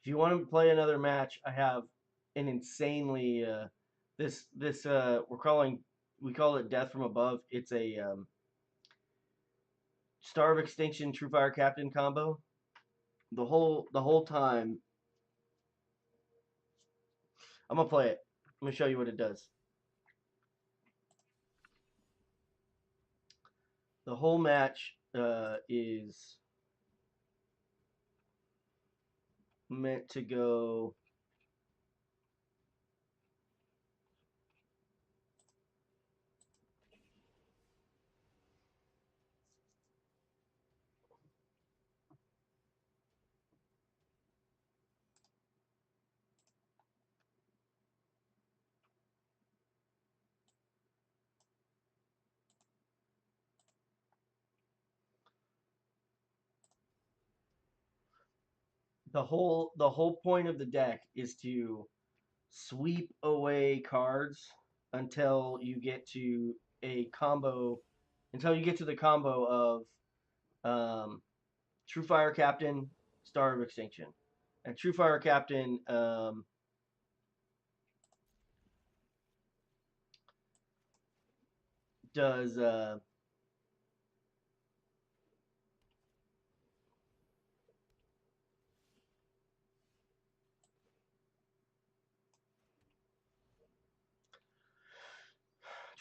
If you want to play another match, I have an insanely this we call it Death from Above. It's a Star of Extinction True Fire Captain combo. The whole time I'm gonna play it. I'm gonna show you what it does. The whole match is meant to go. the whole point of the deck is to sweep away cards until you get to a combo until you get to the combo of True Fire Captain, Star of Extinction. And True Fire Captain does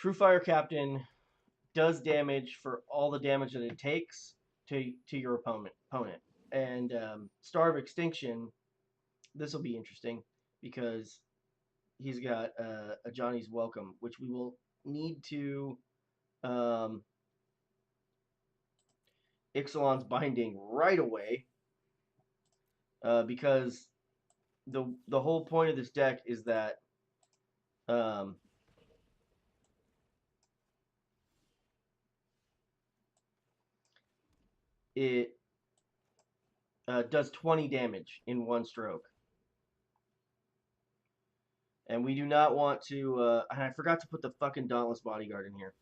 True Fire Captain does damage for all the damage that it takes to your opponent. And Star of Extinction, this will be interesting because he's got a Johnny's Welcome, which we will need to um, Ixalan's Binding right away because the whole point of this deck is that um, it does 20 damage in one stroke. And we do not want to. And I forgot to put the fucking Dauntless Bodyguard in here.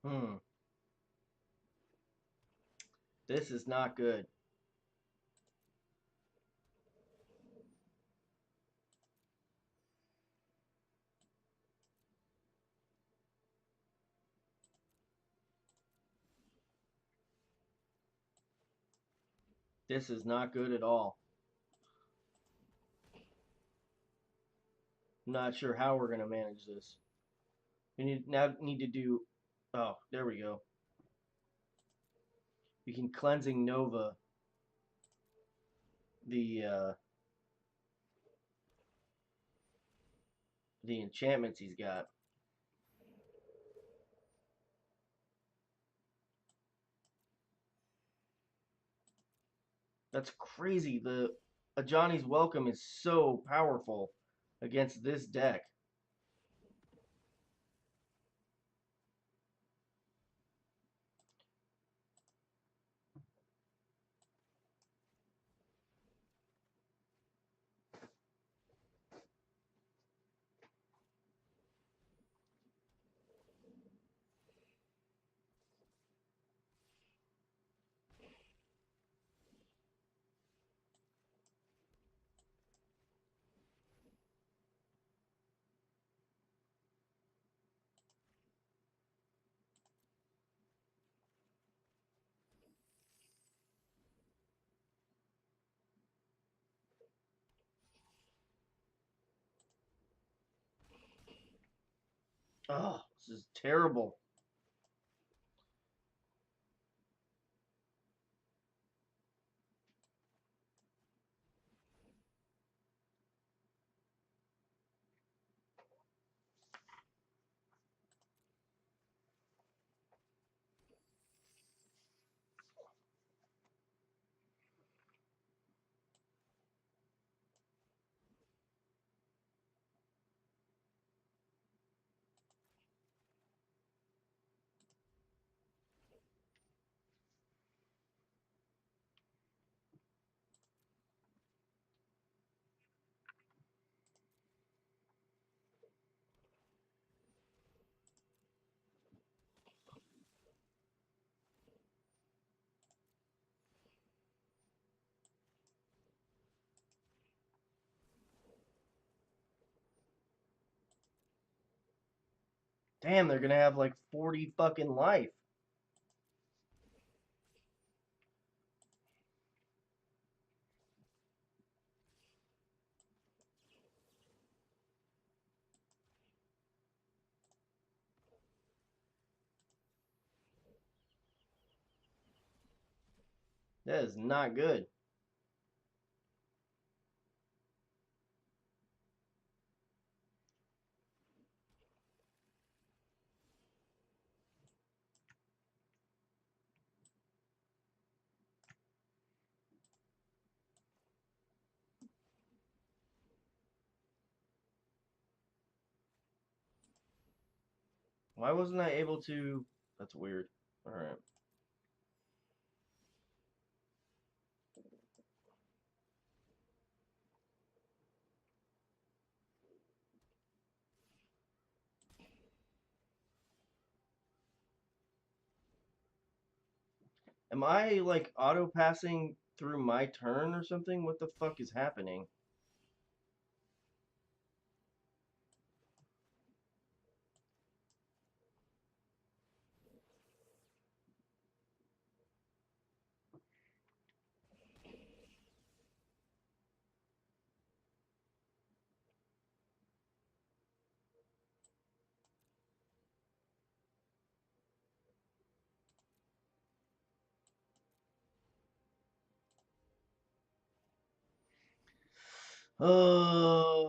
Hmm. This is not good. This is not good at all. I'm not sure how we're gonna manage this. We need to do. Oh, there we go. We can cleansing Nova the the enchantments he's got. That's crazy. The Johnny's Welcome is so powerful against this deck. Oh, this is terrible. Damn, they're gonna have like 40 fucking life. That is not good. Why wasn't I able to? That's weird. All right. Am I like auto passing through my turn or something? What the fuck is happening? Uh,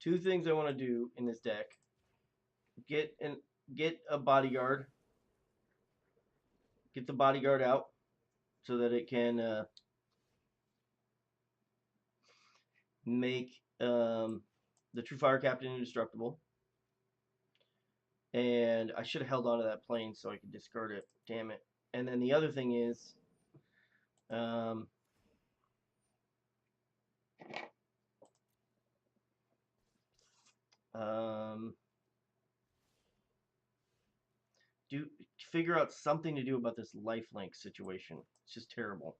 2 things I want to do in this deck: get an get a bodyguard, get the bodyguard out so that it can make the True Fire Captain indestructible. And I should have held on to that plane so I could discard it. Damn it. And then the other thing is, um, um, do figure out something to do about this lifelink situation. It's just terrible.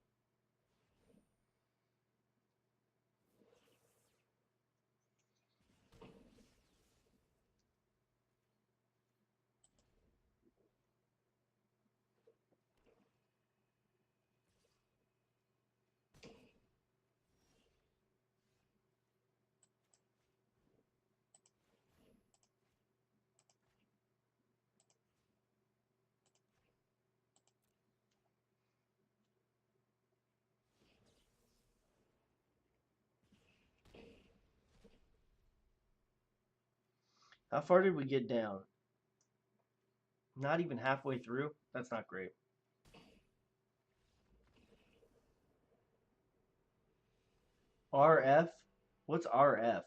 How far did we get down? Not even halfway through? That's not great. RF? What's RF?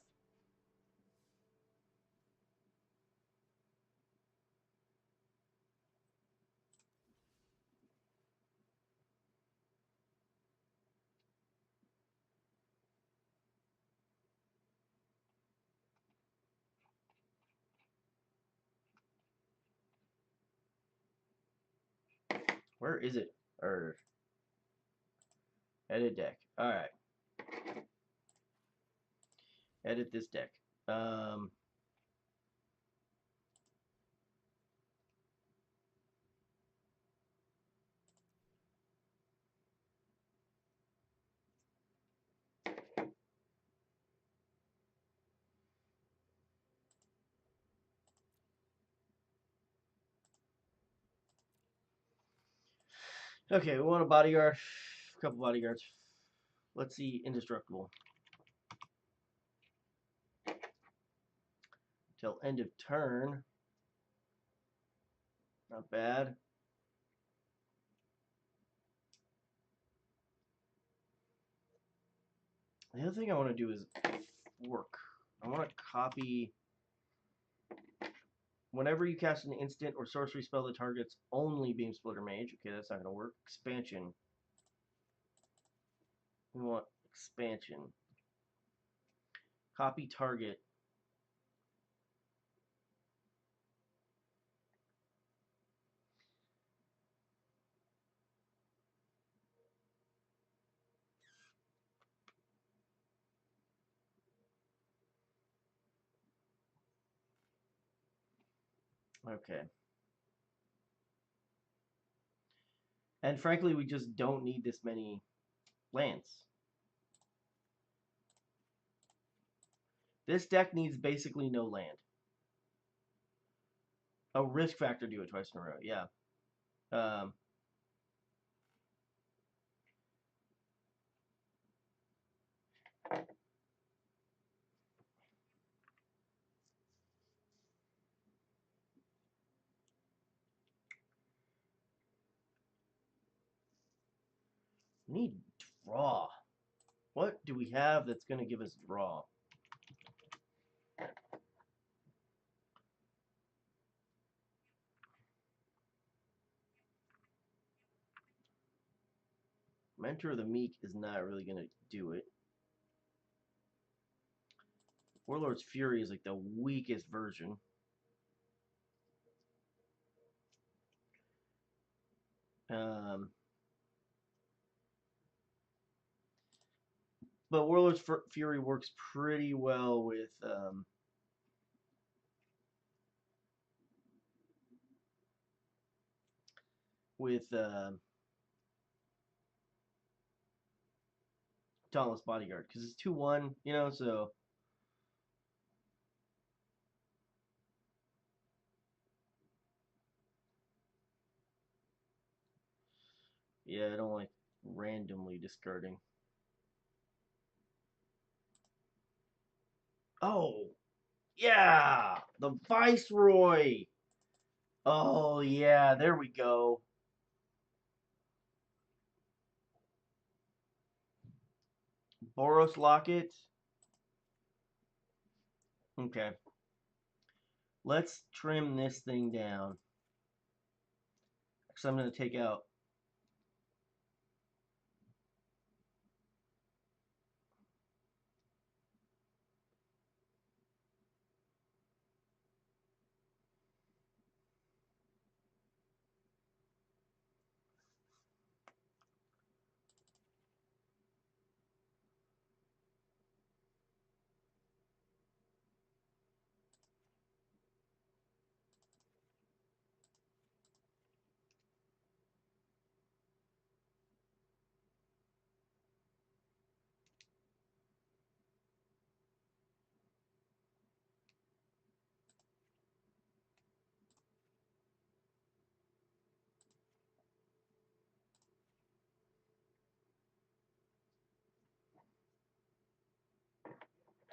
Where is it? Or edit deck. Alright. Edit this deck. Um, okay, we want a bodyguard. A couple bodyguards. Let's see, indestructible. Till end of turn. Not bad. The other thing I want to do is fork. I want to copy. Whenever you cast an instant or sorcery spell that targets only Beam Splitter Mage. Okay, that's not going to work. Expansion. We want expansion. Copy target. Okay. And frankly, we just don't need this many lands. This deck needs basically no land. Oh, risk factor do it twice in a row. Yeah. Um, need draw. What do we have that's going to give us draw? Mentor of the Meek is not really going to do it. Warlord's Fury is like the weakest version. Um, but Warlord's Fury works pretty well with Dauntless Bodyguard because it's 2/1, you know. So yeah, I don't like randomly discarding. Oh yeah, the Viceroy. Oh yeah, there we go. Boros Locket. Okay. Let's trim this thing down. So I'm going to take out.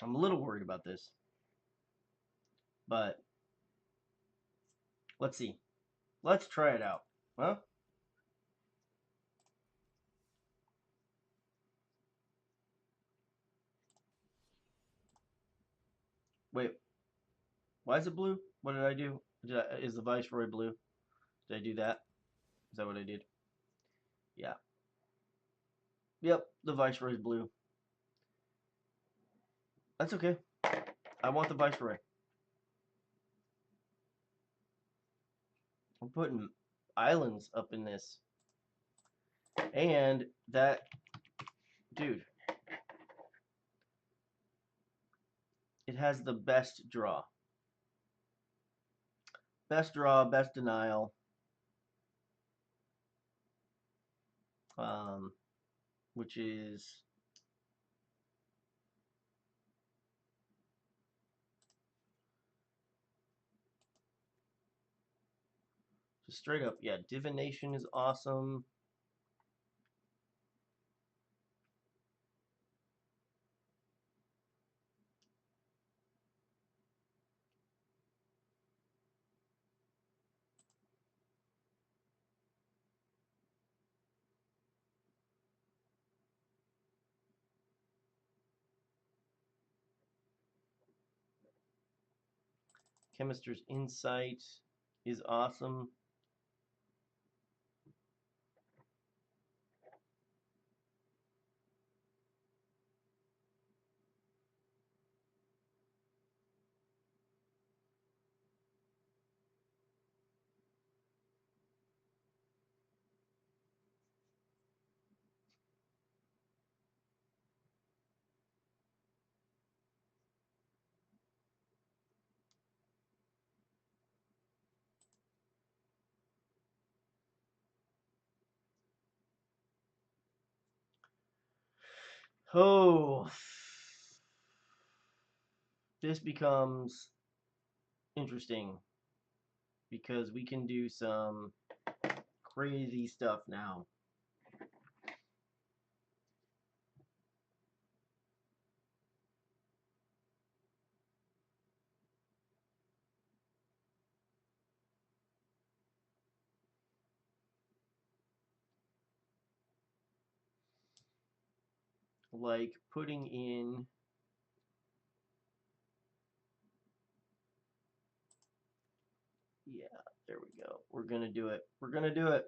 I'm a little worried about this. But let's see. Let's try it out. Huh? Wait. Why is it blue? What did I do? Is the Viceroy blue? Did I do that? Is that what I did? Yeah. Yep, the Viceroy's blue. That's okay. I want the Viceroy. I'm putting islands up in this. And that, dude, it has the best draw. Best draw, best denial. Um, which is just straight up, yeah, divination is awesome. Chemist's Insight is awesome. Oh, this becomes interesting because we can do some crazy stuff now. Like putting in yeah, there we go. We're gonna do it. We're gonna do it.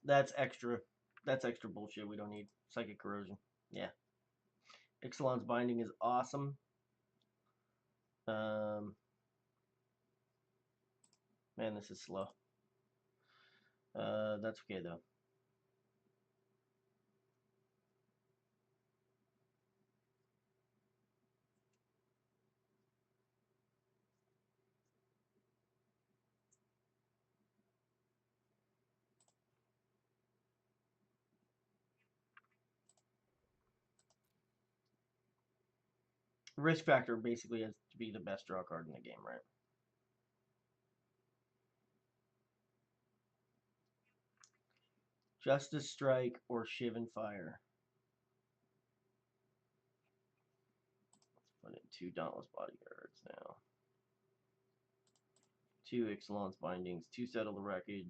That's extra. That's extra bullshit we don't need. Psychic corrosion. Yeah. Ixalan's binding is awesome. Um, man, this is slow. That's okay though. Risk factor basically has to be the best draw card in the game, right? Justice Strike or Shiv and Fire. Let's put in 2 Dauntless Bodyguards now. 2 Ixalan's Bindings, 2 Settle the Wreckage.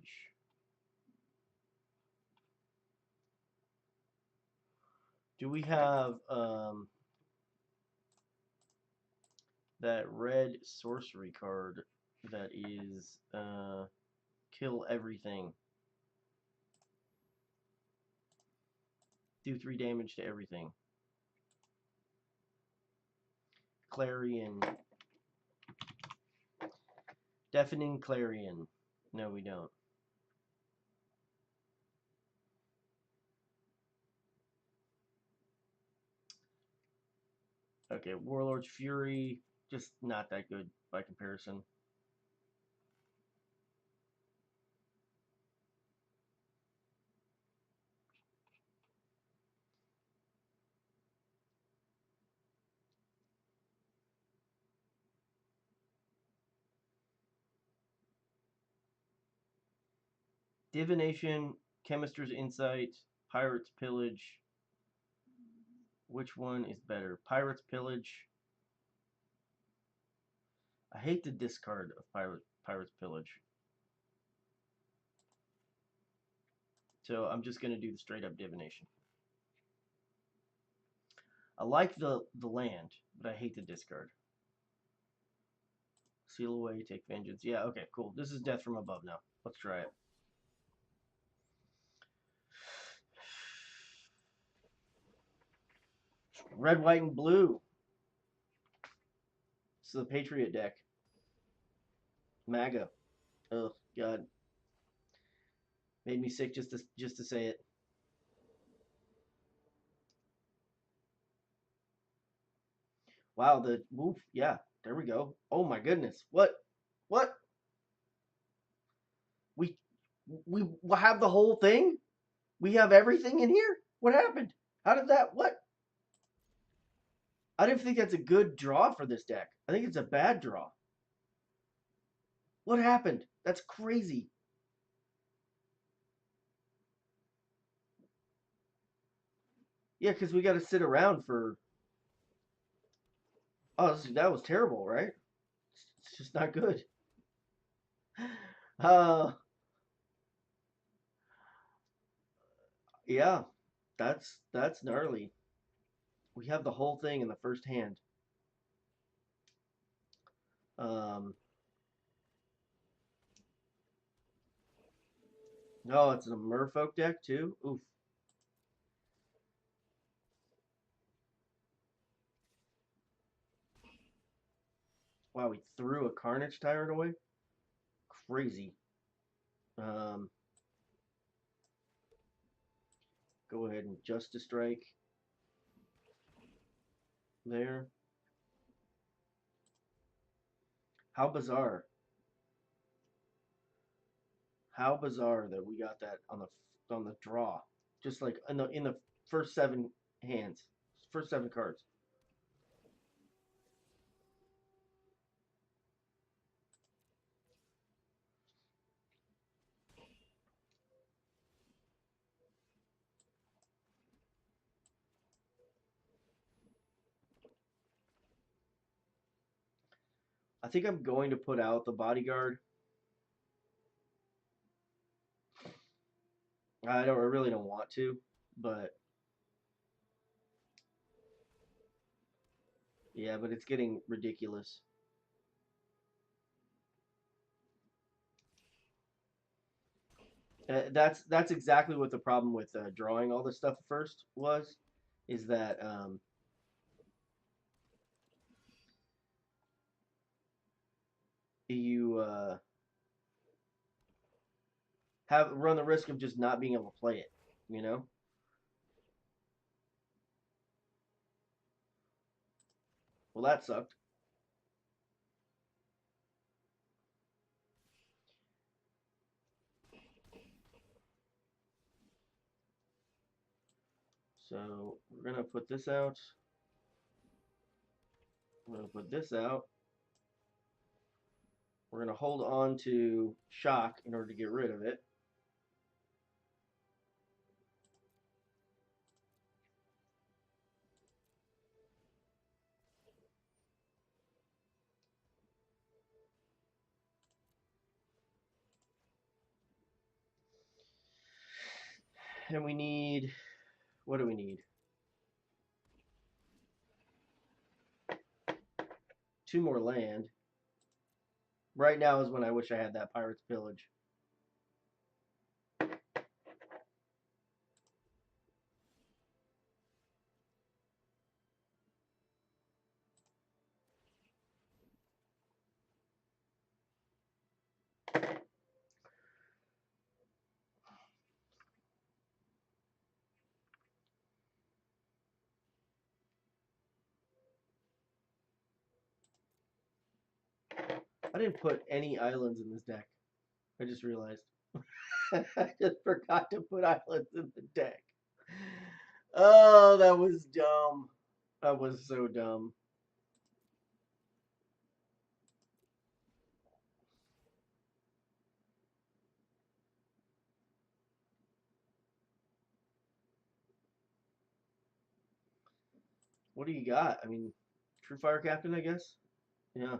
Do we have that red sorcery card that is kill everything? Do 3 damage to everything. Clarion. Deafening Clarion. No, we don't. Okay, Warlord's Fury. Just not that good by comparison. Divination, Chemist's Insight, Pirate's Pillage. Which one is better? Pirate's Pillage. I hate the discard of Pirate's Pillage. So I'm just going to do the straight up Divination. I like the land, but I hate the discard. Seal away, take vengeance. Yeah, okay, cool. This is death from above now. Let's try it. Red, white, and blue. This is the Patriot deck. MAGA. Oh God, made me sick just to say it. Wow, the woof. Yeah, there we go. Oh my goodness, what? What? We we have the whole thing. We have everything in here. What happened? How did that? What? I didn't think that's a good draw for this deck. I think it's a bad draw. What happened? That's crazy. Yeah, because we got to sit around for. Oh, that was terrible, right? It's just not good. Uh, yeah, that's gnarly. We have the whole thing in the first hand. Um, oh, it's a merfolk deck too. Oof. Wow, we threw a Carnage Tyrant away. Crazy. Um, go ahead and Justice Strike there. How bizarre. How bizarre that we got that on the draw. Just like in the first 7 hands. First 7 cards. I think I'm going to put out the bodyguard. I really don't want to, but yeah, but it's getting ridiculous. That's exactly what the problem with drawing all this stuff first was, is that you have run the risk of just not being able to play it. You know. Well, that sucked. So we're gonna put this out. We're gonna put this out. We're gonna hold on to shock in order to get rid of it. And we need, what do we need? 2 more land. Right now is when I wish I had that Pirate's Pillage. I didn't put any islands in this deck. I just realized. I just forgot to put islands in the deck. Oh, that was dumb. That was so dumb. What do you got? I mean, True Fire Captain, I guess? Yeah.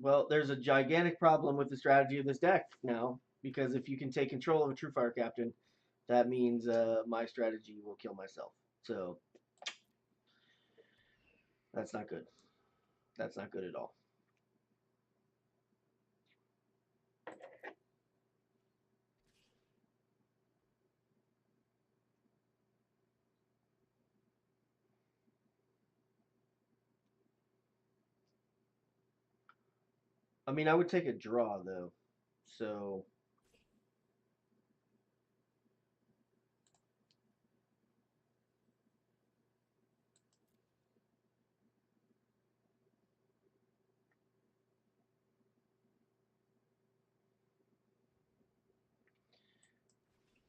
Well, there's a gigantic problem with the strategy of this deck now, because if you can take control of a True Fire Captain, that means my strategy will kill myself. So that's not good. That's not good at all. I mean, I would take a draw though. So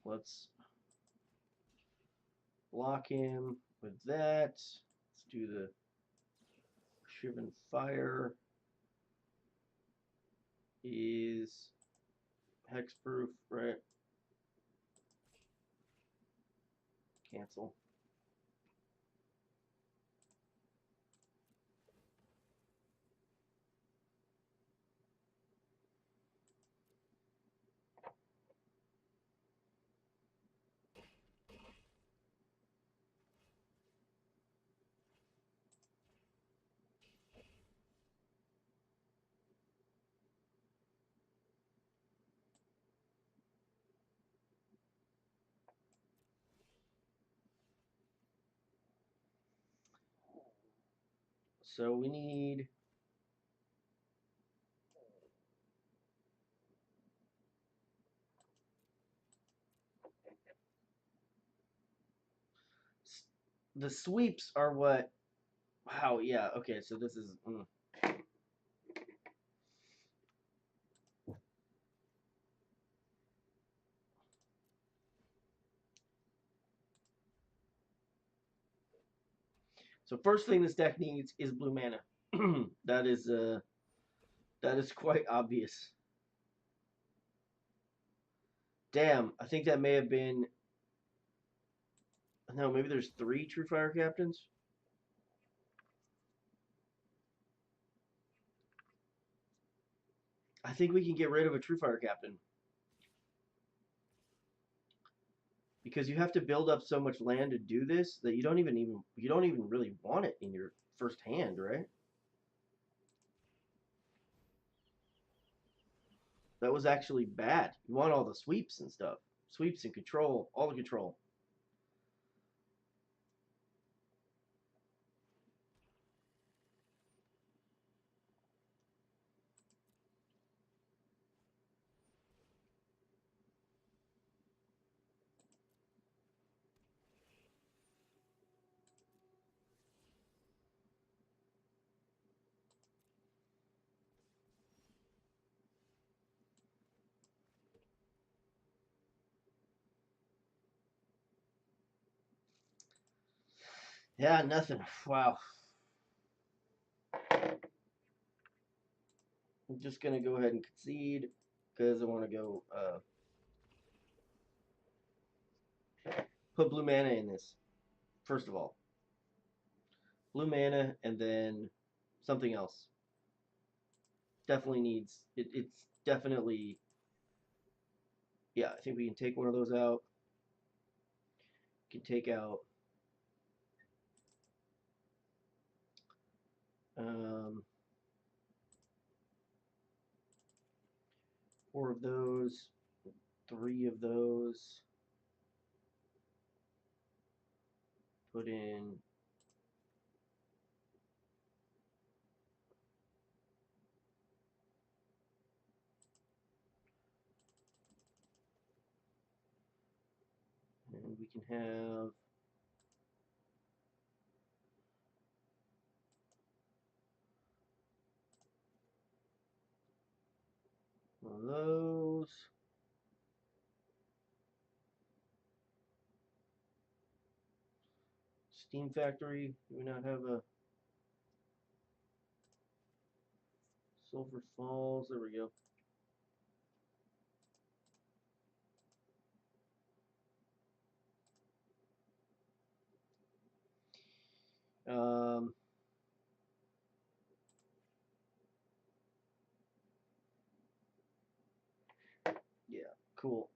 let's block him with that. Let's do the Shivan Fire is hexproof, right? Cancel. So we need... The sweeps are what... Wow, yeah, okay, so this is... So first thing this deck needs is blue mana. that is quite obvious. Damn, I think that may have been... No, maybe there's 3 True Fire Captains? I think we can get rid of a True Fire Captain. Because you have to build up so much land to do this that you don't even really want it in your first hand, right? That was actually bad. You want all the sweeps and stuff. Sweeps and control, all the control. Yeah, nothing. Wow. I'm just going to go ahead and concede because I want to go put blue mana in this, first of all. Blue mana and then something else. Definitely needs... It's definitely... Yeah, I think we can take one of those out. Can take out... Um, 4 of those, 3 of those. Put in... And we can have... one of those. Steam Factory. Do we not have a... Sulphur Falls? There we go. Um, yeah, cool.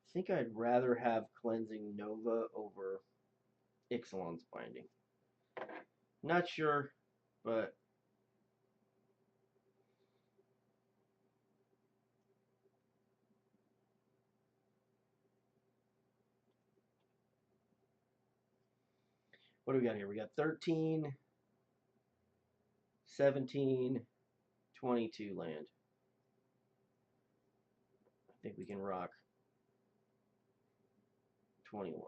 I think I'd rather have Cleansing Nova over Ixalan's Binding. Not sure, but what do we got here? We got 13, 17, 22 land. I think we can rock 21.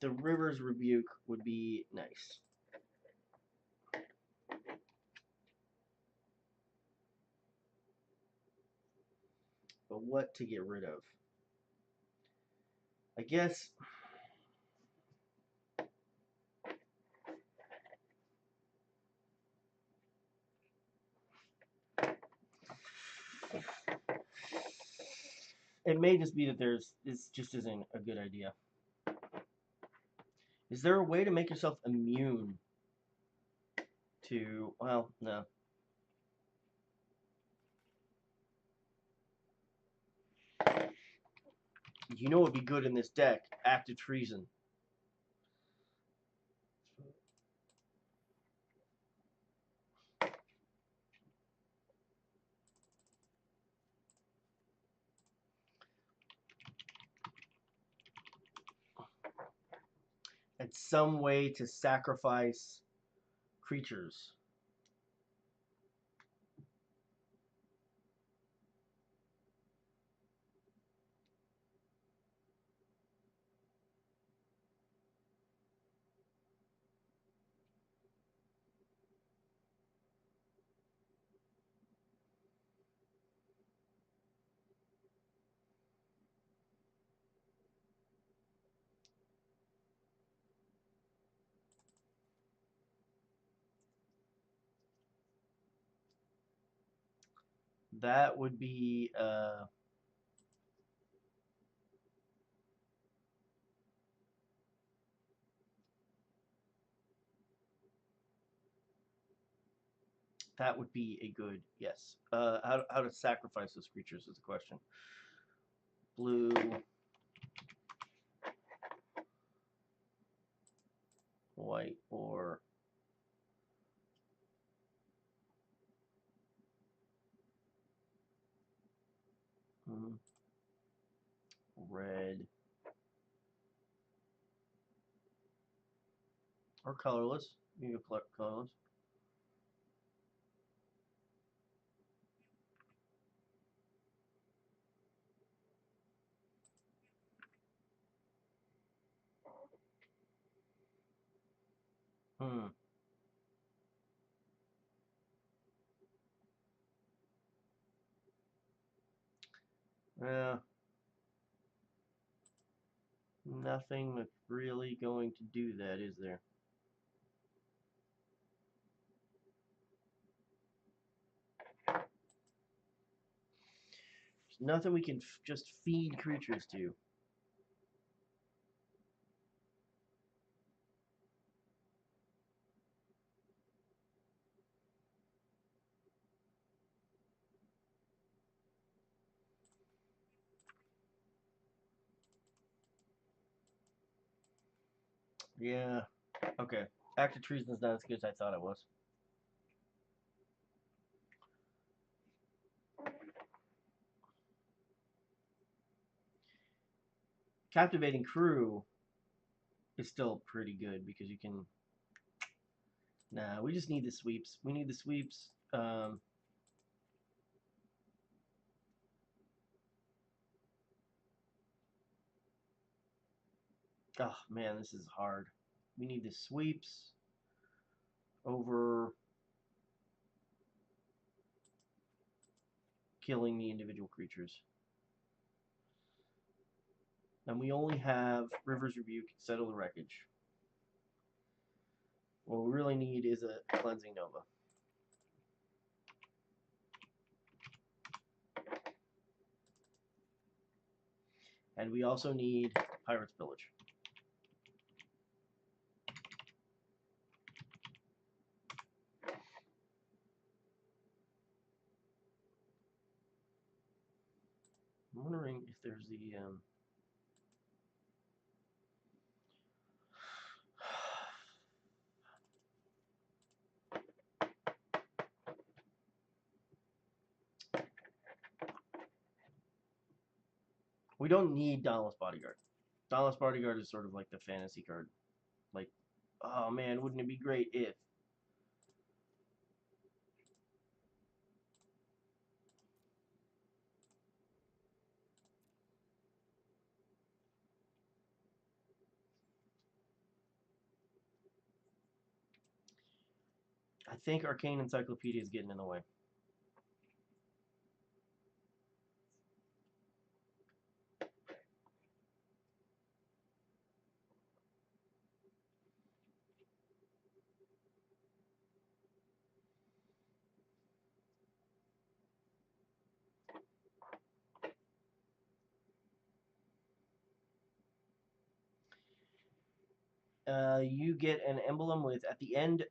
The River's Rebuke would be nice. But what to get rid of? I guess... It may just be that this just isn't a good idea. Is there a way to make yourself immune to... Well, no. You know what would be good in this deck? Act of Treason. It's some way to sacrifice creatures. That would be a good yes. How to sacrifice those creatures is the question. Blue, white, or red, or colorless. You can go colorless. Hmm. Yeah. Nothing that's really going to do that, is there? There's nothing we can just feed creatures to. Yeah. Okay. Act of Treason is not as good as I thought it was. Captivating Crew is still pretty good because you can. Nah, we just need the sweeps. We need the sweeps. Oh man, this is hard. We need the sweeps over killing the individual creatures. And we only have River's Rebuke, Settle the Wreckage. What we really need is a Cleansing Nova. And we also need Pirate's Pillage. I'm wondering if there's the we don't need Dauntless Bodyguard. Dauntless Bodyguard is sort of like the fantasy card. Like, oh man, wouldn't it be great if? I think Arcane Encyclopedia is getting in the way. You get an emblem with at the end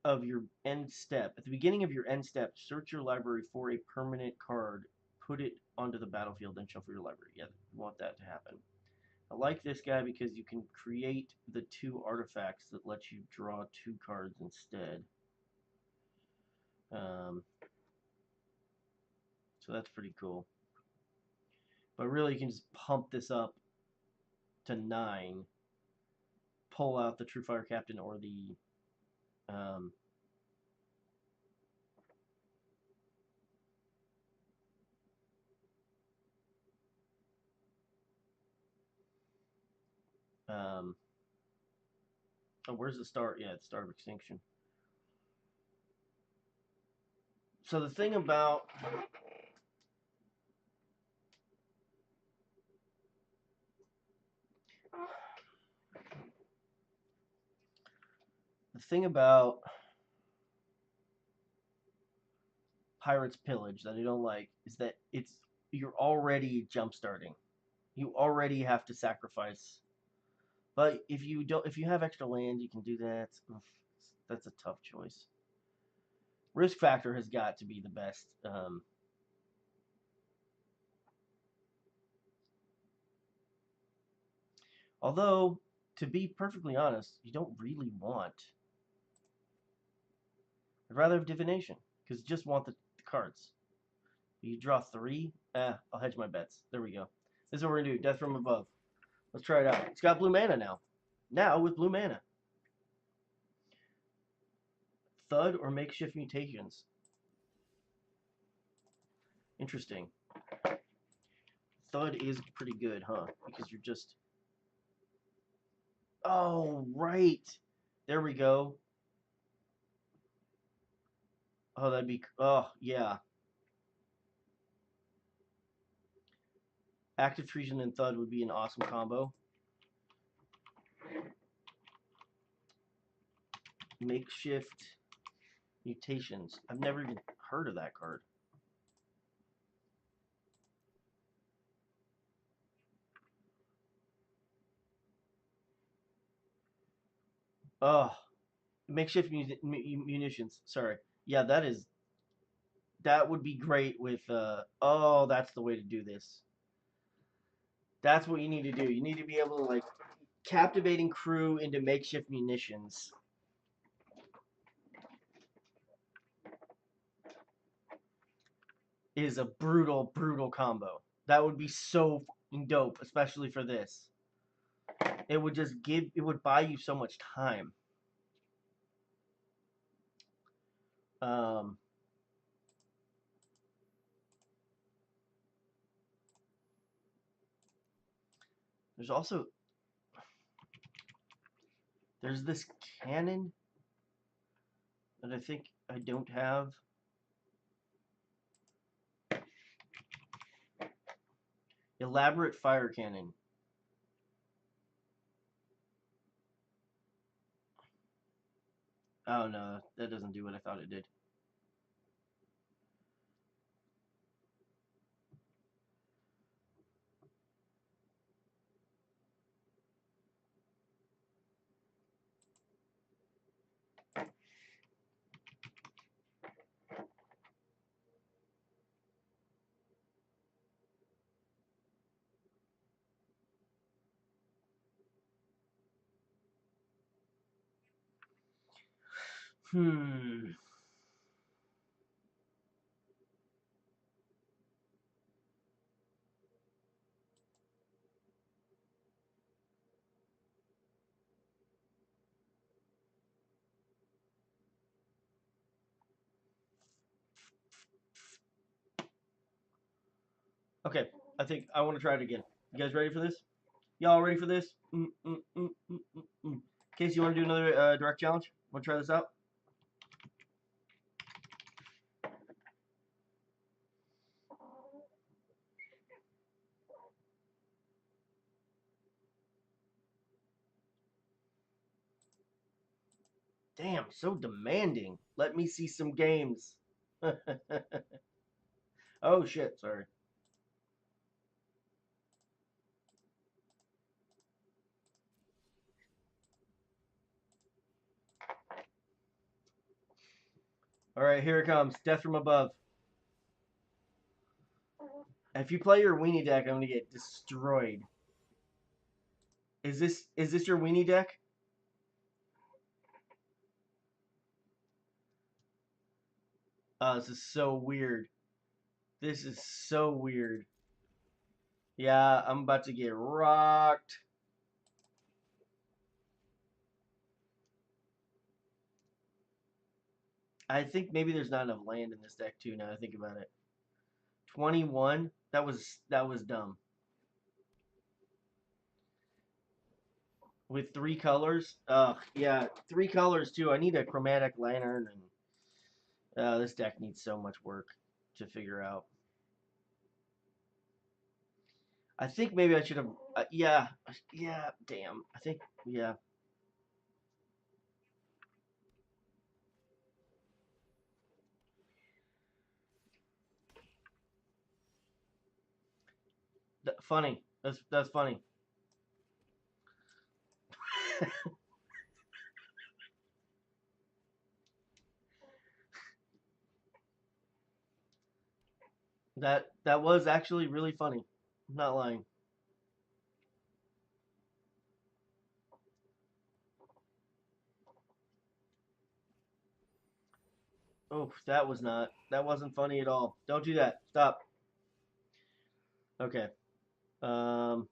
of your end step. At the beginning of your end step, search your library for a permanent card. Put it onto the battlefield, then shuffle your library. Yeah, you want that to happen. I like this guy because you can create the 2 artifacts that let you draw 2 cards instead. So that's pretty cool. But really, you can just pump this up to 9, pull out the True Fire Captain or the um, oh, where's the star? Yeah, it's Star of Extinction. So the thing about Pirates Pillage that I don't like is that you're already jump starting. You already have to sacrifice. But if you have extra land, you can do that. Oof, that's a tough choice. Risk factor has got to be the best. Although, to be perfectly honest, you don't really want. I'd rather have divination because you just want the cards. You draw 3. I'll hedge my bets. There we go. This is what we're gonna do. Death from above. Let's try it out. It's got blue mana now. Now with blue mana. Thud or makeshift mutations. Interesting. Thud is pretty good, huh? Because you're just. Oh, right. There we go. Oh, that'd be. Oh, yeah. Active Treason and Thud would be an awesome combo. Makeshift mutations. I've never even heard of that card. Oh, makeshift munitions. Sorry. Yeah, that would be great with. Oh, that's the way to do this. That's what you need to do. You need to be able to like captivating crew into makeshift munitions. Is a brutal, brutal combo. That would be so fucking dope, especially for this. It would just it would buy you so much time. Um, there's also, there's this cannon that I think I don't have. Elaborate fire cannon. Oh no, that doesn't do what I thought it did. Hmm. Okay, I think I want to try it again. You guys ready for this? Y'all ready for this? Casey, you want to do another direct challenge? Want to try this out? Damn, so demanding. Let me see some games. Oh shit, sorry. All right, here it comes. Death from above. If you play your weenie deck, I'm gonna get destroyed. Is this your weenie deck? Oh, this is so weird. This is so weird. Yeah, I'm about to get rocked. I think maybe there's not enough land in this deck too. Now I think about it. 21. That was dumb. With three colors. Yeah, three colors too. I need a chromatic lantern, and this deck needs so much work to figure out. I think maybe I should have. Yeah, yeah. Damn. I think yeah. Funny. That's funny. That was actually really funny. I'm not lying. Oh, that was not. That wasn't funny at all. Don't do that. Stop. Okay. Um,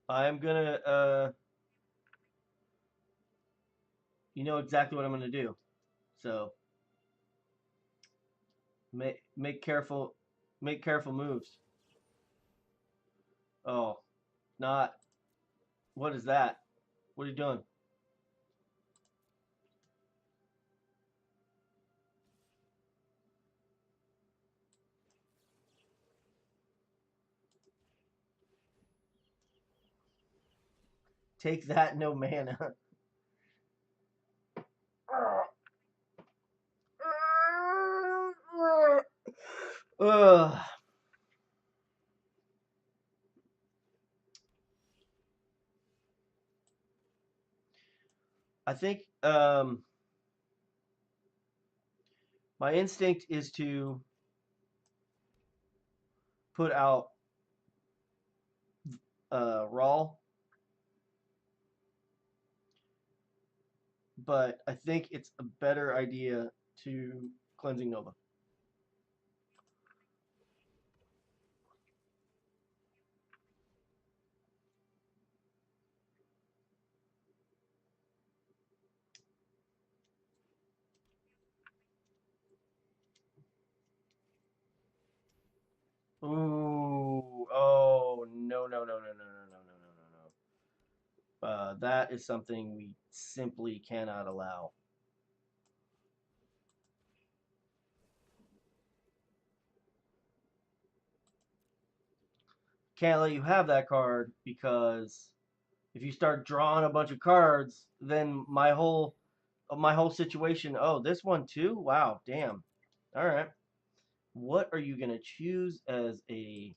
I'm gonna. You know exactly what I'm gonna do. So make careful, make careful moves. Oh, not. What is that? What are you doing? Take that, no mana. Ugh. I think my instinct is to put out Raw, but I think it's a better idea to Cleansing Nova. Ooh, oh no no no no no no no no no no no. That is something we simply cannot allow. Can't let you have that card because if you start drawing a bunch of cards, then my whole situation. Oh, this one too. Wow, damn. All right. What are you gonna choose as a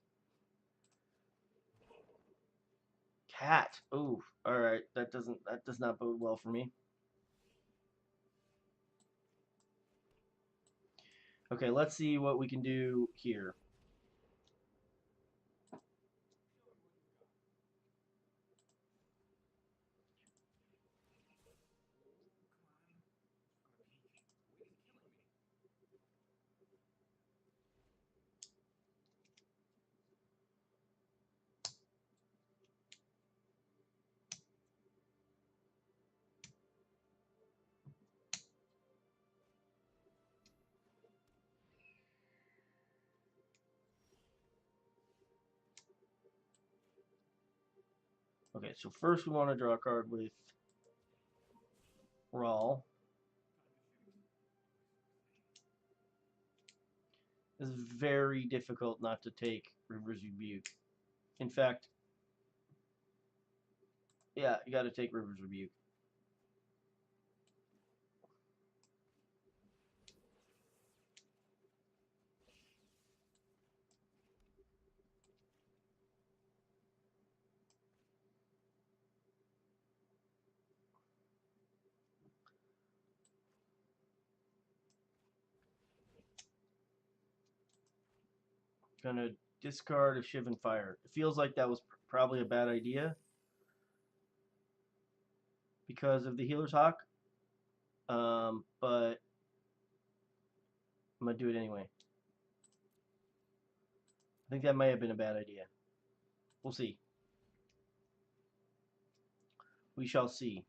cat? Ooh. All right. That does not bode well for me. Okay, let's see what we can do here. Okay, so first we want to draw a card with Raw. It's very difficult not to take River's Rebuke. In fact, yeah, you got to take River's Rebuke. Gonna discard a Shivan Fire. It feels like that was probably a bad idea because of the Healer's Hawk. But I'm gonna do it anyway. I think that may have been a bad idea. We'll see. We shall see.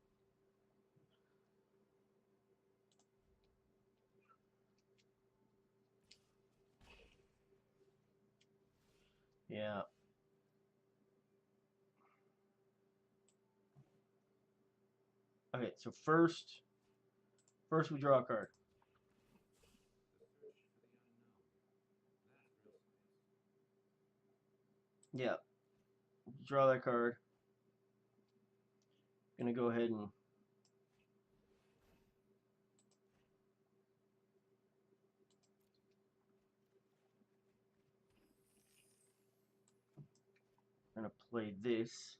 Yeah. Okay, so first we draw a card. Yeah. Draw that card. Gonna go ahead and gonna play this.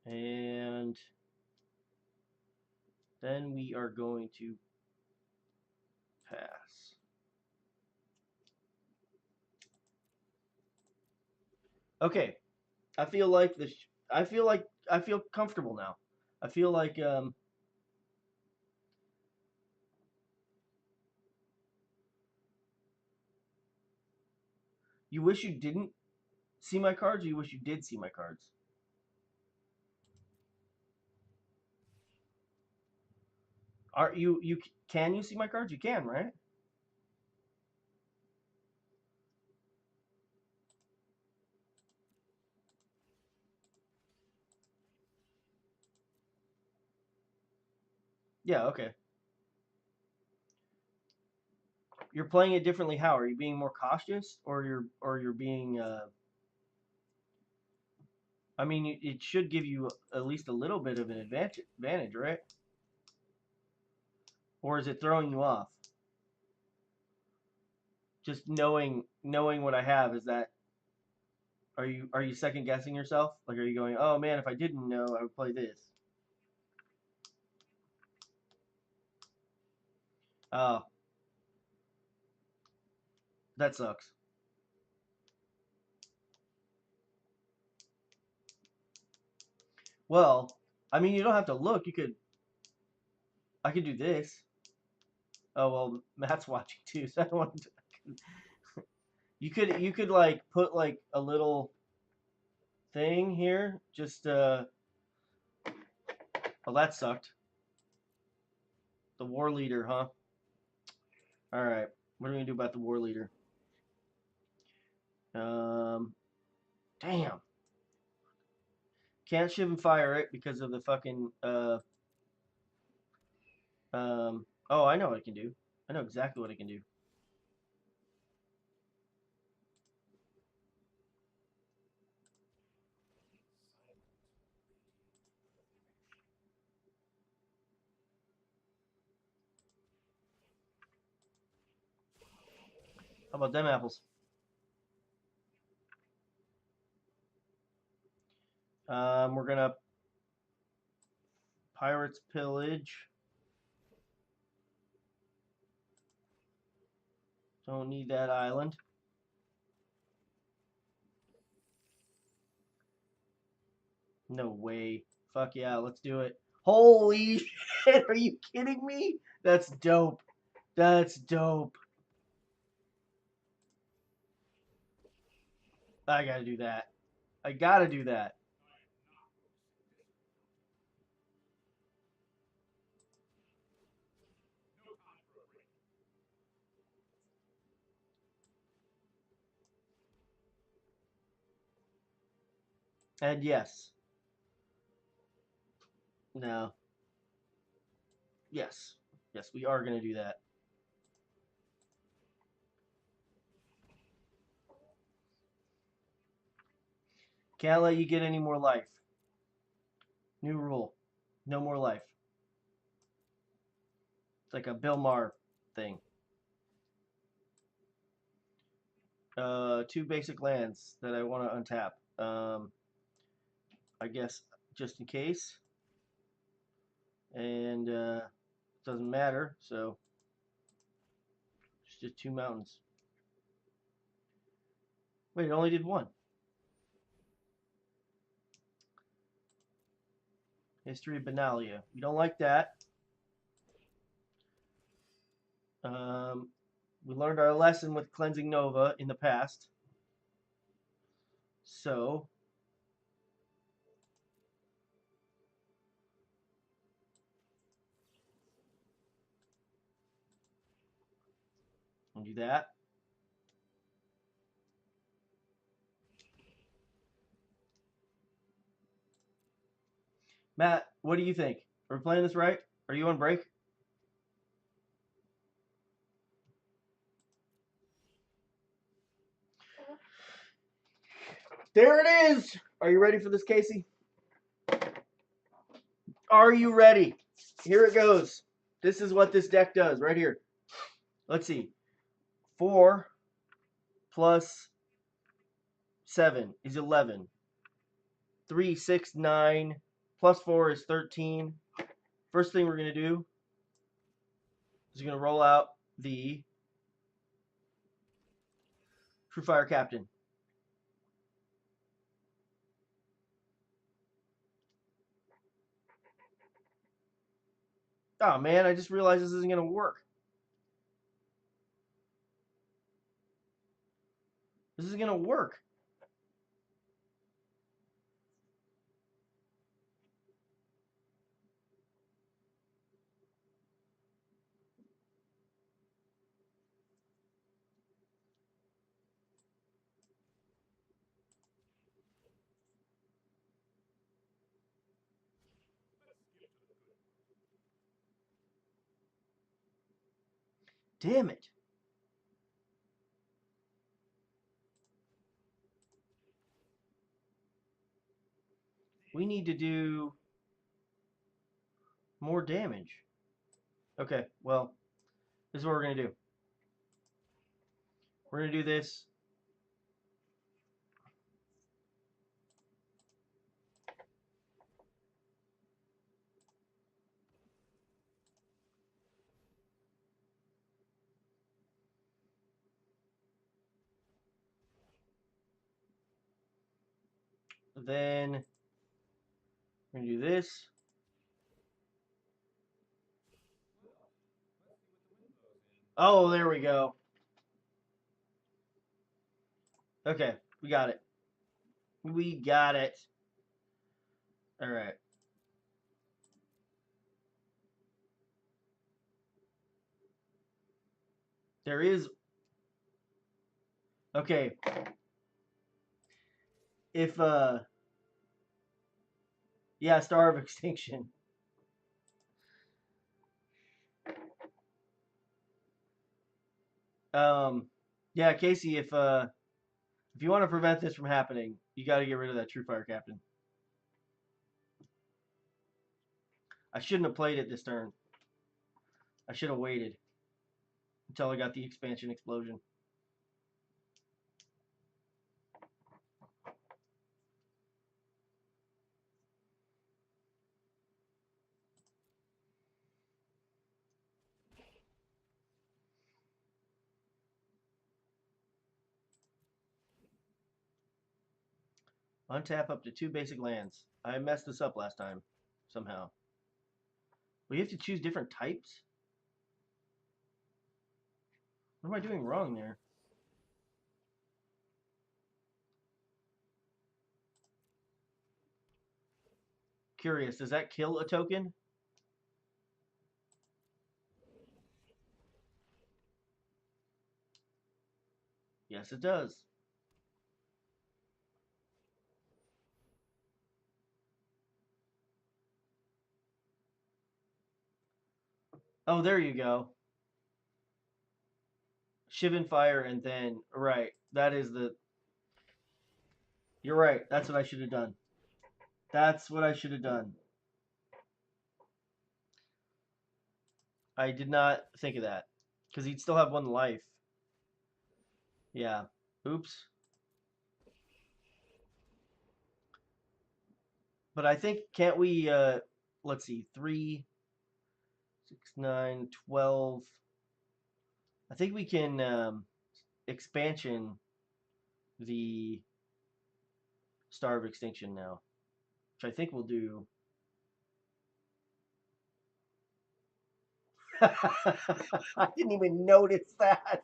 And then we are going to pass. Okay. I feel like this. I feel comfortable now. I feel like you wish you didn't see my cards, or you wish you did see my cards. Are you can you see my cards? You can, right? Yeah. Okay. You're playing it differently. How are you being more cautious, or you're being? I mean, it should give you at least a little bit of an advantage, right? Or is it throwing you off? Just knowing what I have, is that are you second guessing yourself? Like, are you going, oh man, if I didn't know, I would play this. Oh, that sucks. Well, I mean, you don't have to look. I could do this. Oh well, Matt's watching too, so I don't want to. You could like put like a little thing here. Just oh, that sucked. The war leader, huh? All right. What are we gonna do about the war leader? Um, damn. Can't shiv and fire it because of the fucking Oh, I know what I can do. I know exactly what I can do. How about them apples? We're gonna pirates pillage. Don't need that island. No way. Fuck yeah, let's do it. Holy shit, are you kidding me? That's dope. That's dope. I gotta do that. I gotta do that. And yes. No. Yes. Yes, we are gonna do that. Can't let you get any more life. New rule. No more life. It's like a Bill Maher thing. Two basic lands that I want to untap. I guess just in case, and it doesn't matter. So it's just two mountains. Wait, it only did one. History of Benalia. We don't like that. Um, we learned our lesson with Cleansing Nova in the past. So we'll do that. Matt, what do you think? Are we playing this right? Are you on break? There it is. Are you ready for this, Casey? Are you ready? Here it goes. This is what this deck does right here. Let's see. 4 plus 7 is 11. 3, 6, 9 plus 4 is 13. First thing we're going to do is going to roll out the True Fire Captain. Oh man, I just realized this isn't going to work. This is going to work. Damn it. We need to do more damage. Okay, well, this is what we're going to do. We're going to do this. Then we're going to do this. Oh, there we go. Okay, we got it. We got it. All right. There is. Okay. If, yeah, Star of Extinction. Um, yeah, Casey, if you want to prevent this from happening, you got to get rid of that True Fire Captain. I shouldn't have played it this turn. I should have waited until I got the expansion explosion. Untap up to 2 basic lands. I messed this up last time, somehow. We have to choose different types? What am I doing wrong there? Curious, does that kill a token? Yes, it does. Oh, there you go. Shivan Fire and then, right, that is the... You're right, that's what I should have done. That's what I should have done. I did not think of that. Because he'd still have 1 life. Yeah. Oops. But I think, can't we, let's see, 3, 6, 9, 12. I think we can expansion the Star of Extinction now, which I think we'll do. I didn't even notice that.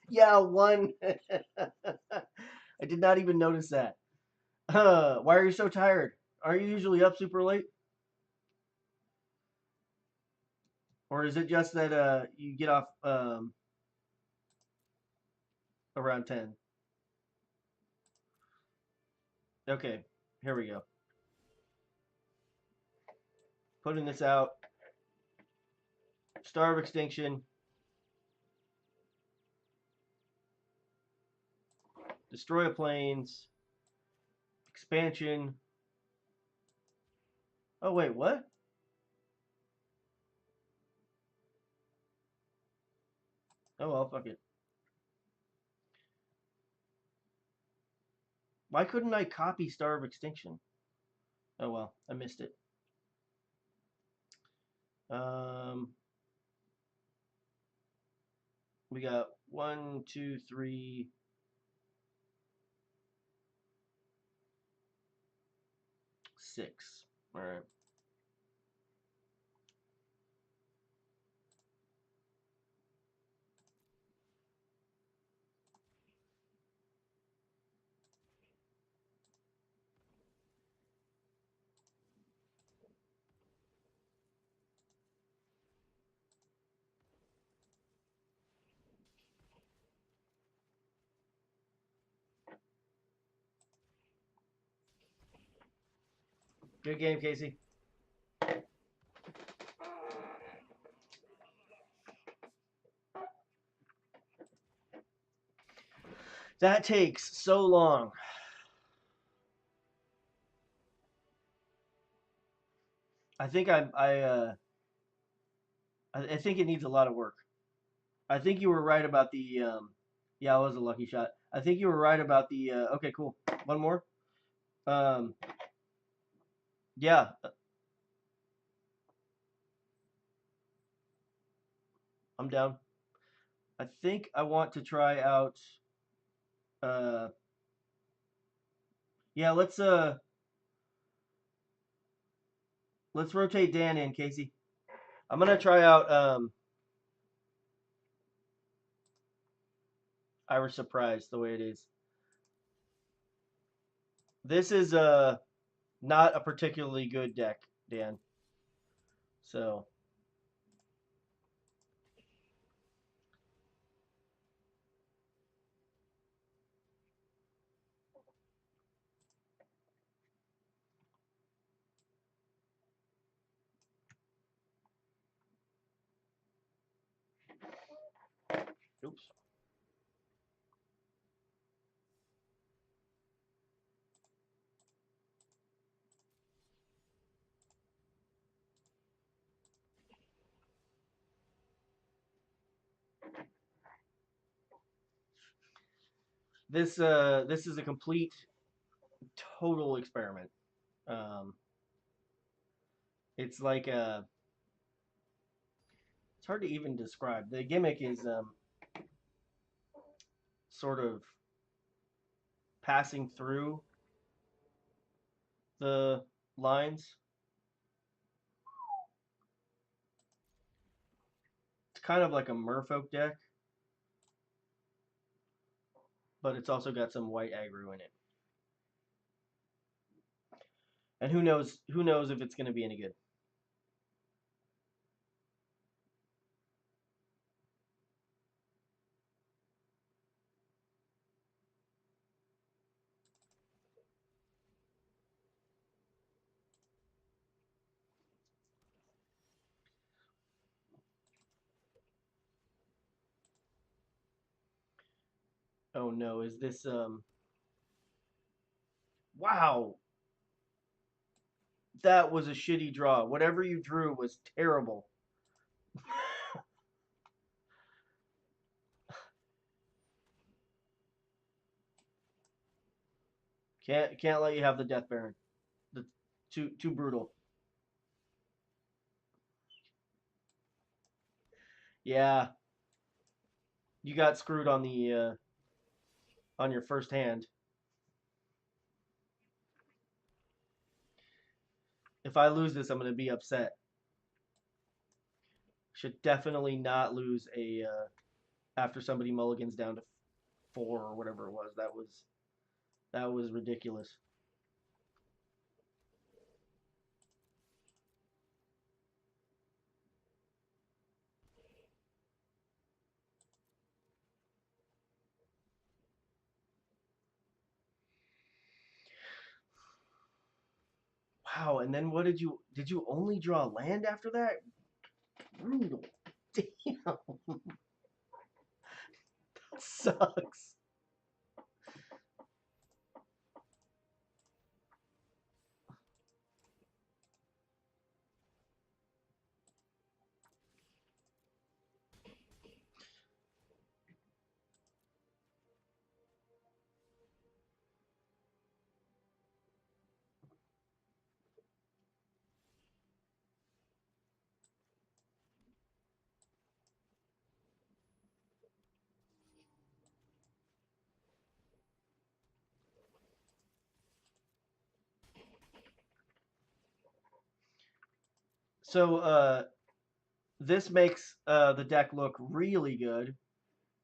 Yeah, one. I did not even notice that. Why are you so tired? Are you usually up super late? Or is it just that you get off around 10? Okay, here we go. Putting this out. Star of Extinction. Destroy a planes. Expansion. Oh, wait, what? Oh, well, fuck it. Why couldn't I copy Star of Extinction? Oh, well, I missed it. Um, we got 1, 2, 3, 6. All right. Good game, Casey. That takes so long. I think I think it needs a lot of work. I think you were right about the yeah, it was a lucky shot. I think you were right about the okay, cool. One more. Um yeah, I'm down. I think I want to try out uh yeah, let's rotate Dan in, Casey. I'm going to try out Irish Surprise the way it is. This is not a particularly good deck, Dan. So, oops. This is a complete total experiment. Um it's like it's hard to even describe. The gimmick is sort of passing through the lines. It's kind of like a merfolk deck, but it's also got some white aggro in it. And who knows if it's going to be any good. Oh no, is this wow, that was a shitty draw. Whatever you drew was terrible. Can't let you have the Death Baron. The too brutal. Yeah, you got screwed on your first hand. If I lose this, I'm gonna be upset. Should definitely not lose a after somebody mulligans down to 4 or whatever it was. That was ridiculous. Wow. And then what did you only draw land after that? Brutal. Damn, that sucks. So this makes the deck look really good.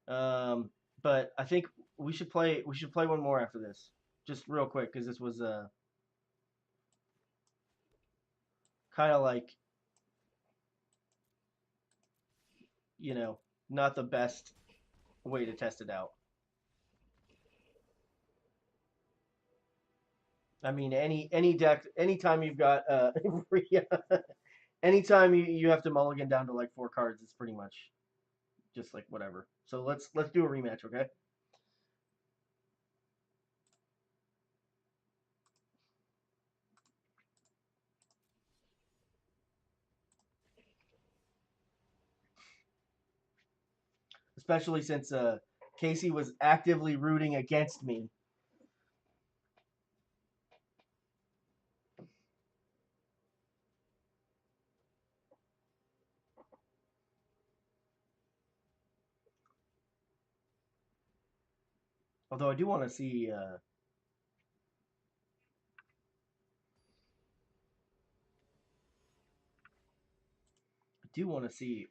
Um, but I think we should play one more after this, just real quick, because this was kind of like you know not the best way to test it out. I mean, any deck, anytime you've got anytime you have to mulligan down to like 4 cards, it's pretty much just like whatever. So let's do a rematch, okay? Especially since Casey was actively rooting against me. Although I do want to see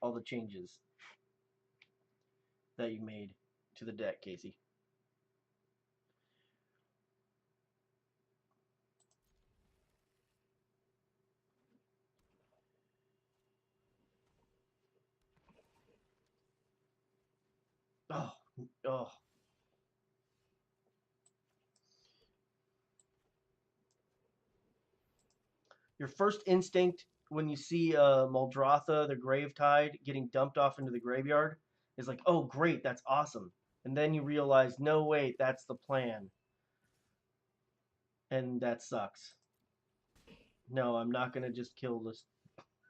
all the changes that you made to the deck, Casey. Oh, oh. Your first instinct when you see Muldrotha, the Gravetide, getting dumped off into the graveyard is like, oh, great, that's awesome. And then you realize, no, wait, that's the plan. And that sucks. No, I'm not going to just kill this.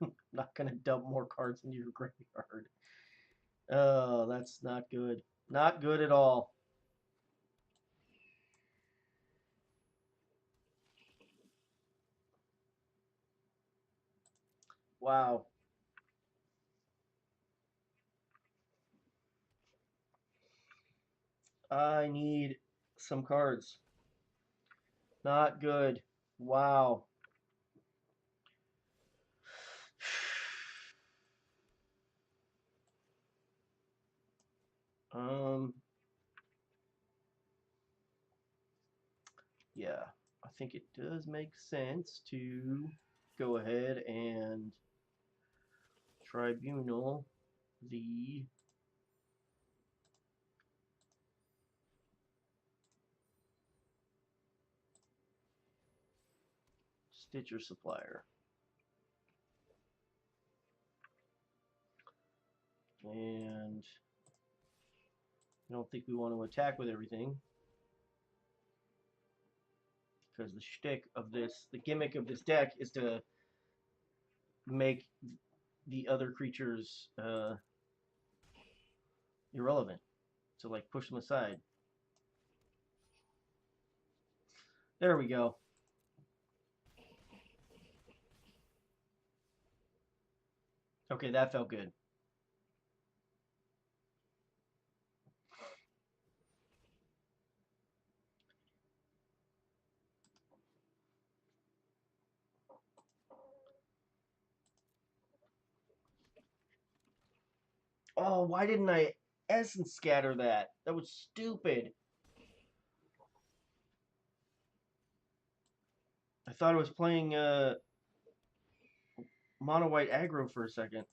I'm not going to dump more cards into your graveyard. Oh, that's not good. Not good at all. Wow. I need some cards. Not good. Wow. Um, yeah, I think it does make sense to go ahead and tribunal the Stitcher supplier. And I don't think we want to attack with everything because the shtick of this, the gimmick of this deck is to make the other creatures irrelevant. To like push them aside. There we go. Okay, that felt good. Oh, why didn't I essence scatter that? That was stupid. I thought I was playing mono white aggro for a second.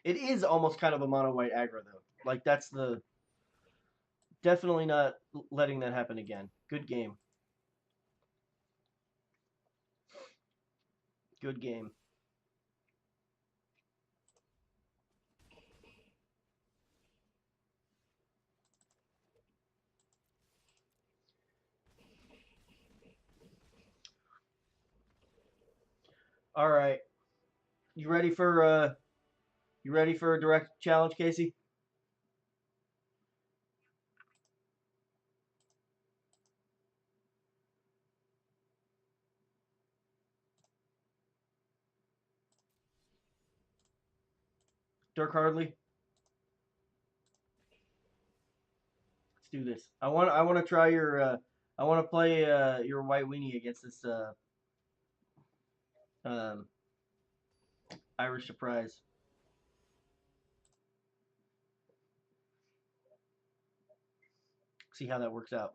It is almost kind of a mono white aggro though. Like that's the definitely not letting that happen again. Good game. Good game. All right. You ready for a direct challenge, Casey? Dirk Hardley? Let's do this. I want to try your I want to play your white weenie against this um, Irish surprise. See how that works out.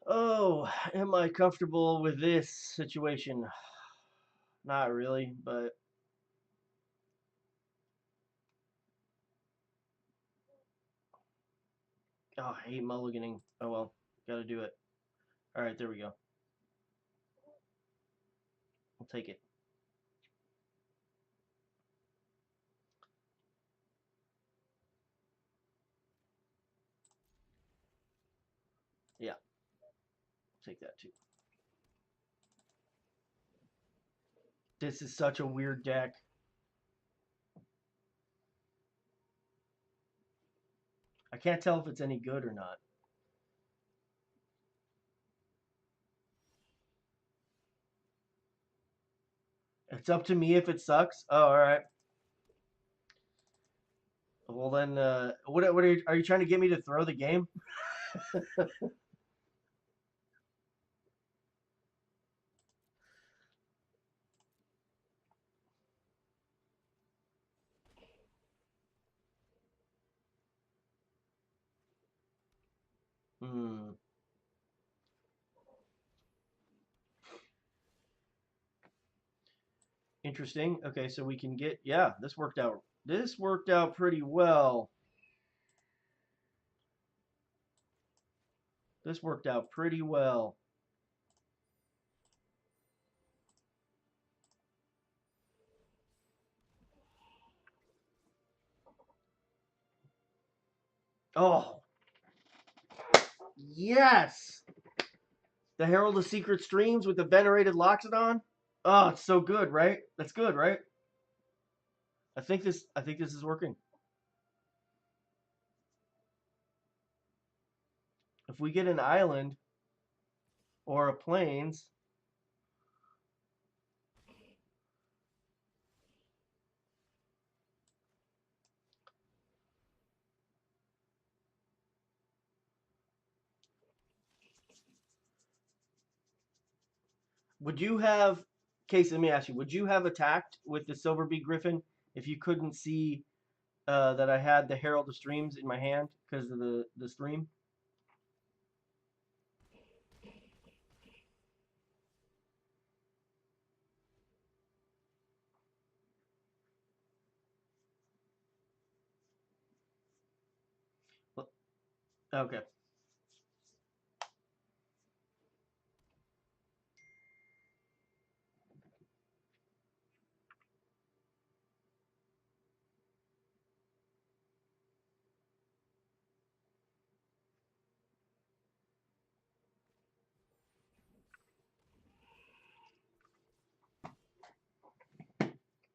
Oh, am I comfortable with this situation? Not really, but oh, I hate mulliganing. Oh well, gotta do it. All right, there we go. I'll take it. Yeah, take that too. This is such a weird deck. I can't tell if it's any good or not. It's up to me if it sucks. Oh, all right. Well then, what are you trying to get me to throw the game? Hmm. Interesting. Okay, so we can get yeah. This worked out. This worked out pretty well. This worked out pretty well. Oh yes, the Herald of Secret Streams with the venerated Loxodon. Oh, it's so good, right? That's good, right? I think this is working. If we get an island or a plains, would you have Casey, let me ask you, would you have attacked with the Silver Beak Griffin if you couldn't see that I had the Herald of Streams in my hand because of the stream? Well, okay.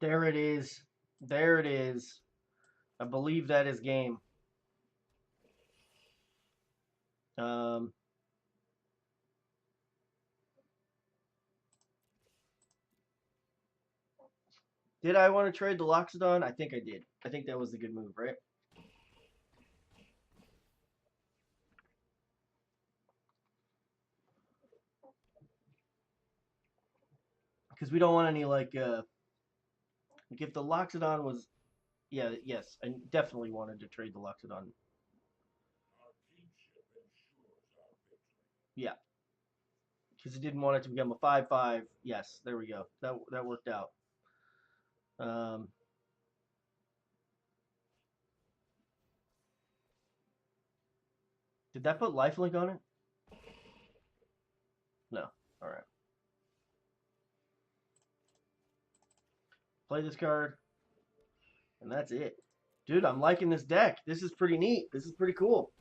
There it is. There it is. I believe that is game. Um, did I want to trade the Loxodon? I think I did. I think that was the good move, right? Because we don't want any like if the Loxodon was, yeah, yes, I definitely wanted to trade the Loxodon. Yeah, because it didn't want it to become a 5/5. Yes, there we go. That worked out. Um, did that put lifelink on it? No. All right. Play this card, and that's it. Dude, I'm liking this deck. This is pretty neat. This is pretty cool.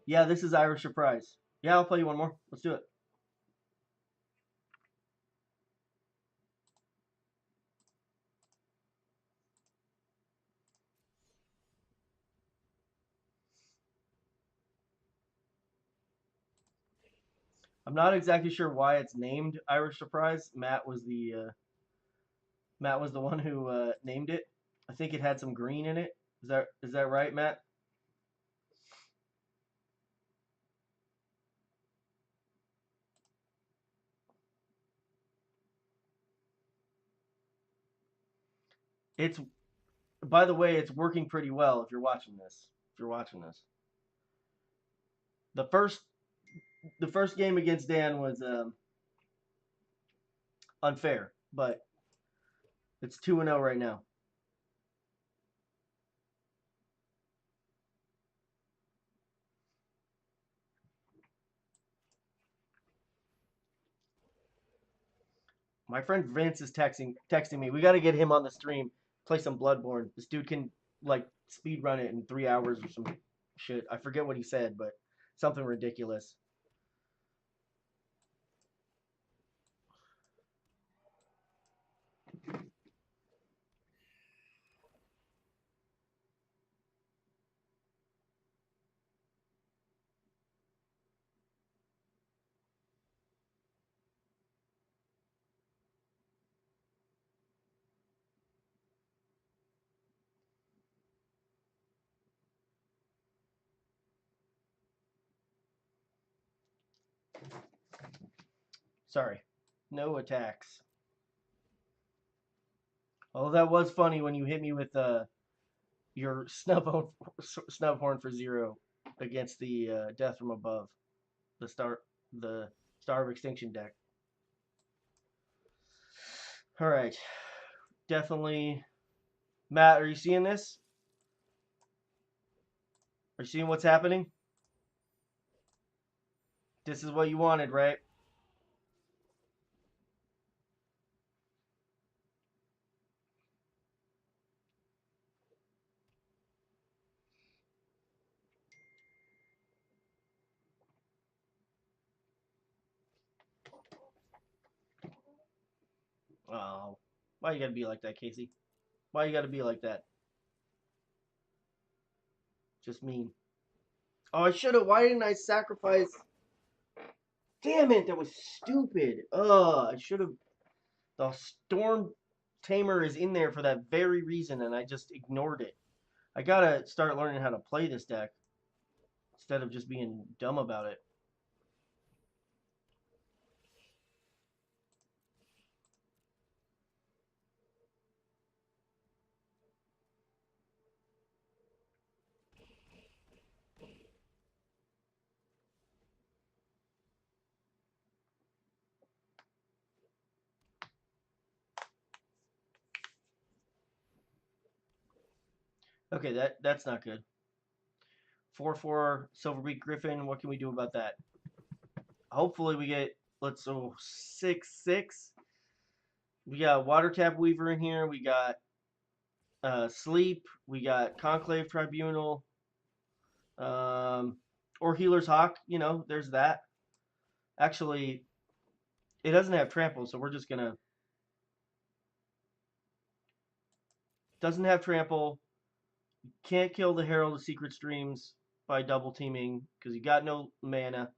Yeah, this is Irish Surprise. Yeah, I'll play you one more. Let's do it. I'm not exactly sure why it's named Irish Surprise. Matt was the one who named it. I think it had some green in it. Is that right, Matt? It's by the way, it's working pretty well if you're watching this. If you're watching this. The first the first game against Dan was unfair, but it's 2-0 right now. My friend Vince is texting me. We got to get him on the stream. Play some Bloodborne. This dude can like speed run it in 3 hours or some shit. I forget what he said, but something ridiculous. Sorry, no attacks. Oh, that was funny when you hit me with your snub horn for 0 against the Death from Above, the the Star of Extinction deck. All right, definitely. Matt, are you seeing this? Are you seeing what's happening? This is what you wanted, right? Oh, why you gotta be like that, Casey? Why you gotta be like that? Just mean. Oh, I should have. Why didn't I sacrifice? Damn it, that was stupid. I should have. The Storm Tamer is in there for that very reason, and I just ignored it. I gotta start learning how to play this deck instead of just being dumb about it. Okay, that's not good. 4/4 Silverbeak Griffin. What can we do about that? Hopefully we get let's so 6/6. We got Water Tap Weaver in here. We got Sleep. We got Conclave Tribunal. Or Healer's Hawk. There's that. Actually, It doesn't have trample, so we're just gonna. Doesn't have trample. Can't kill the Herald of Secret Streams by double teaming because you got no mana.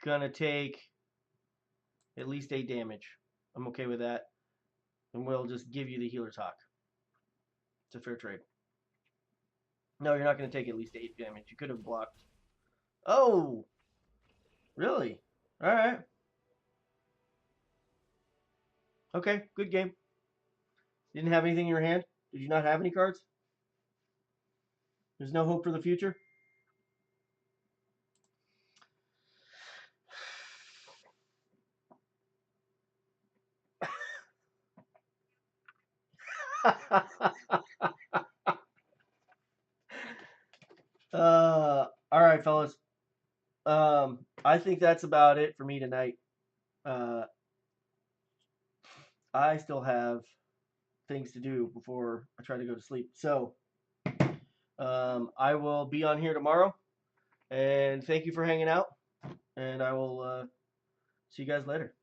Gonna take at least 8 damage. I'm okay with that. And we'll just give you the Healer's Hawk. It's a fair trade. No, you're not going to take at least 8 damage. You could have blocked. Oh! Really? Alright. Okay, good game. Didn't have anything in your hand? Did you not have any cards? There's no hope for the future? Alright, fellas. I think that's about it for me tonight. Uh, I still have things to do before I try to go to sleep. So, I will be on here tomorrow. And thank you for hanging out. And I will see you guys later.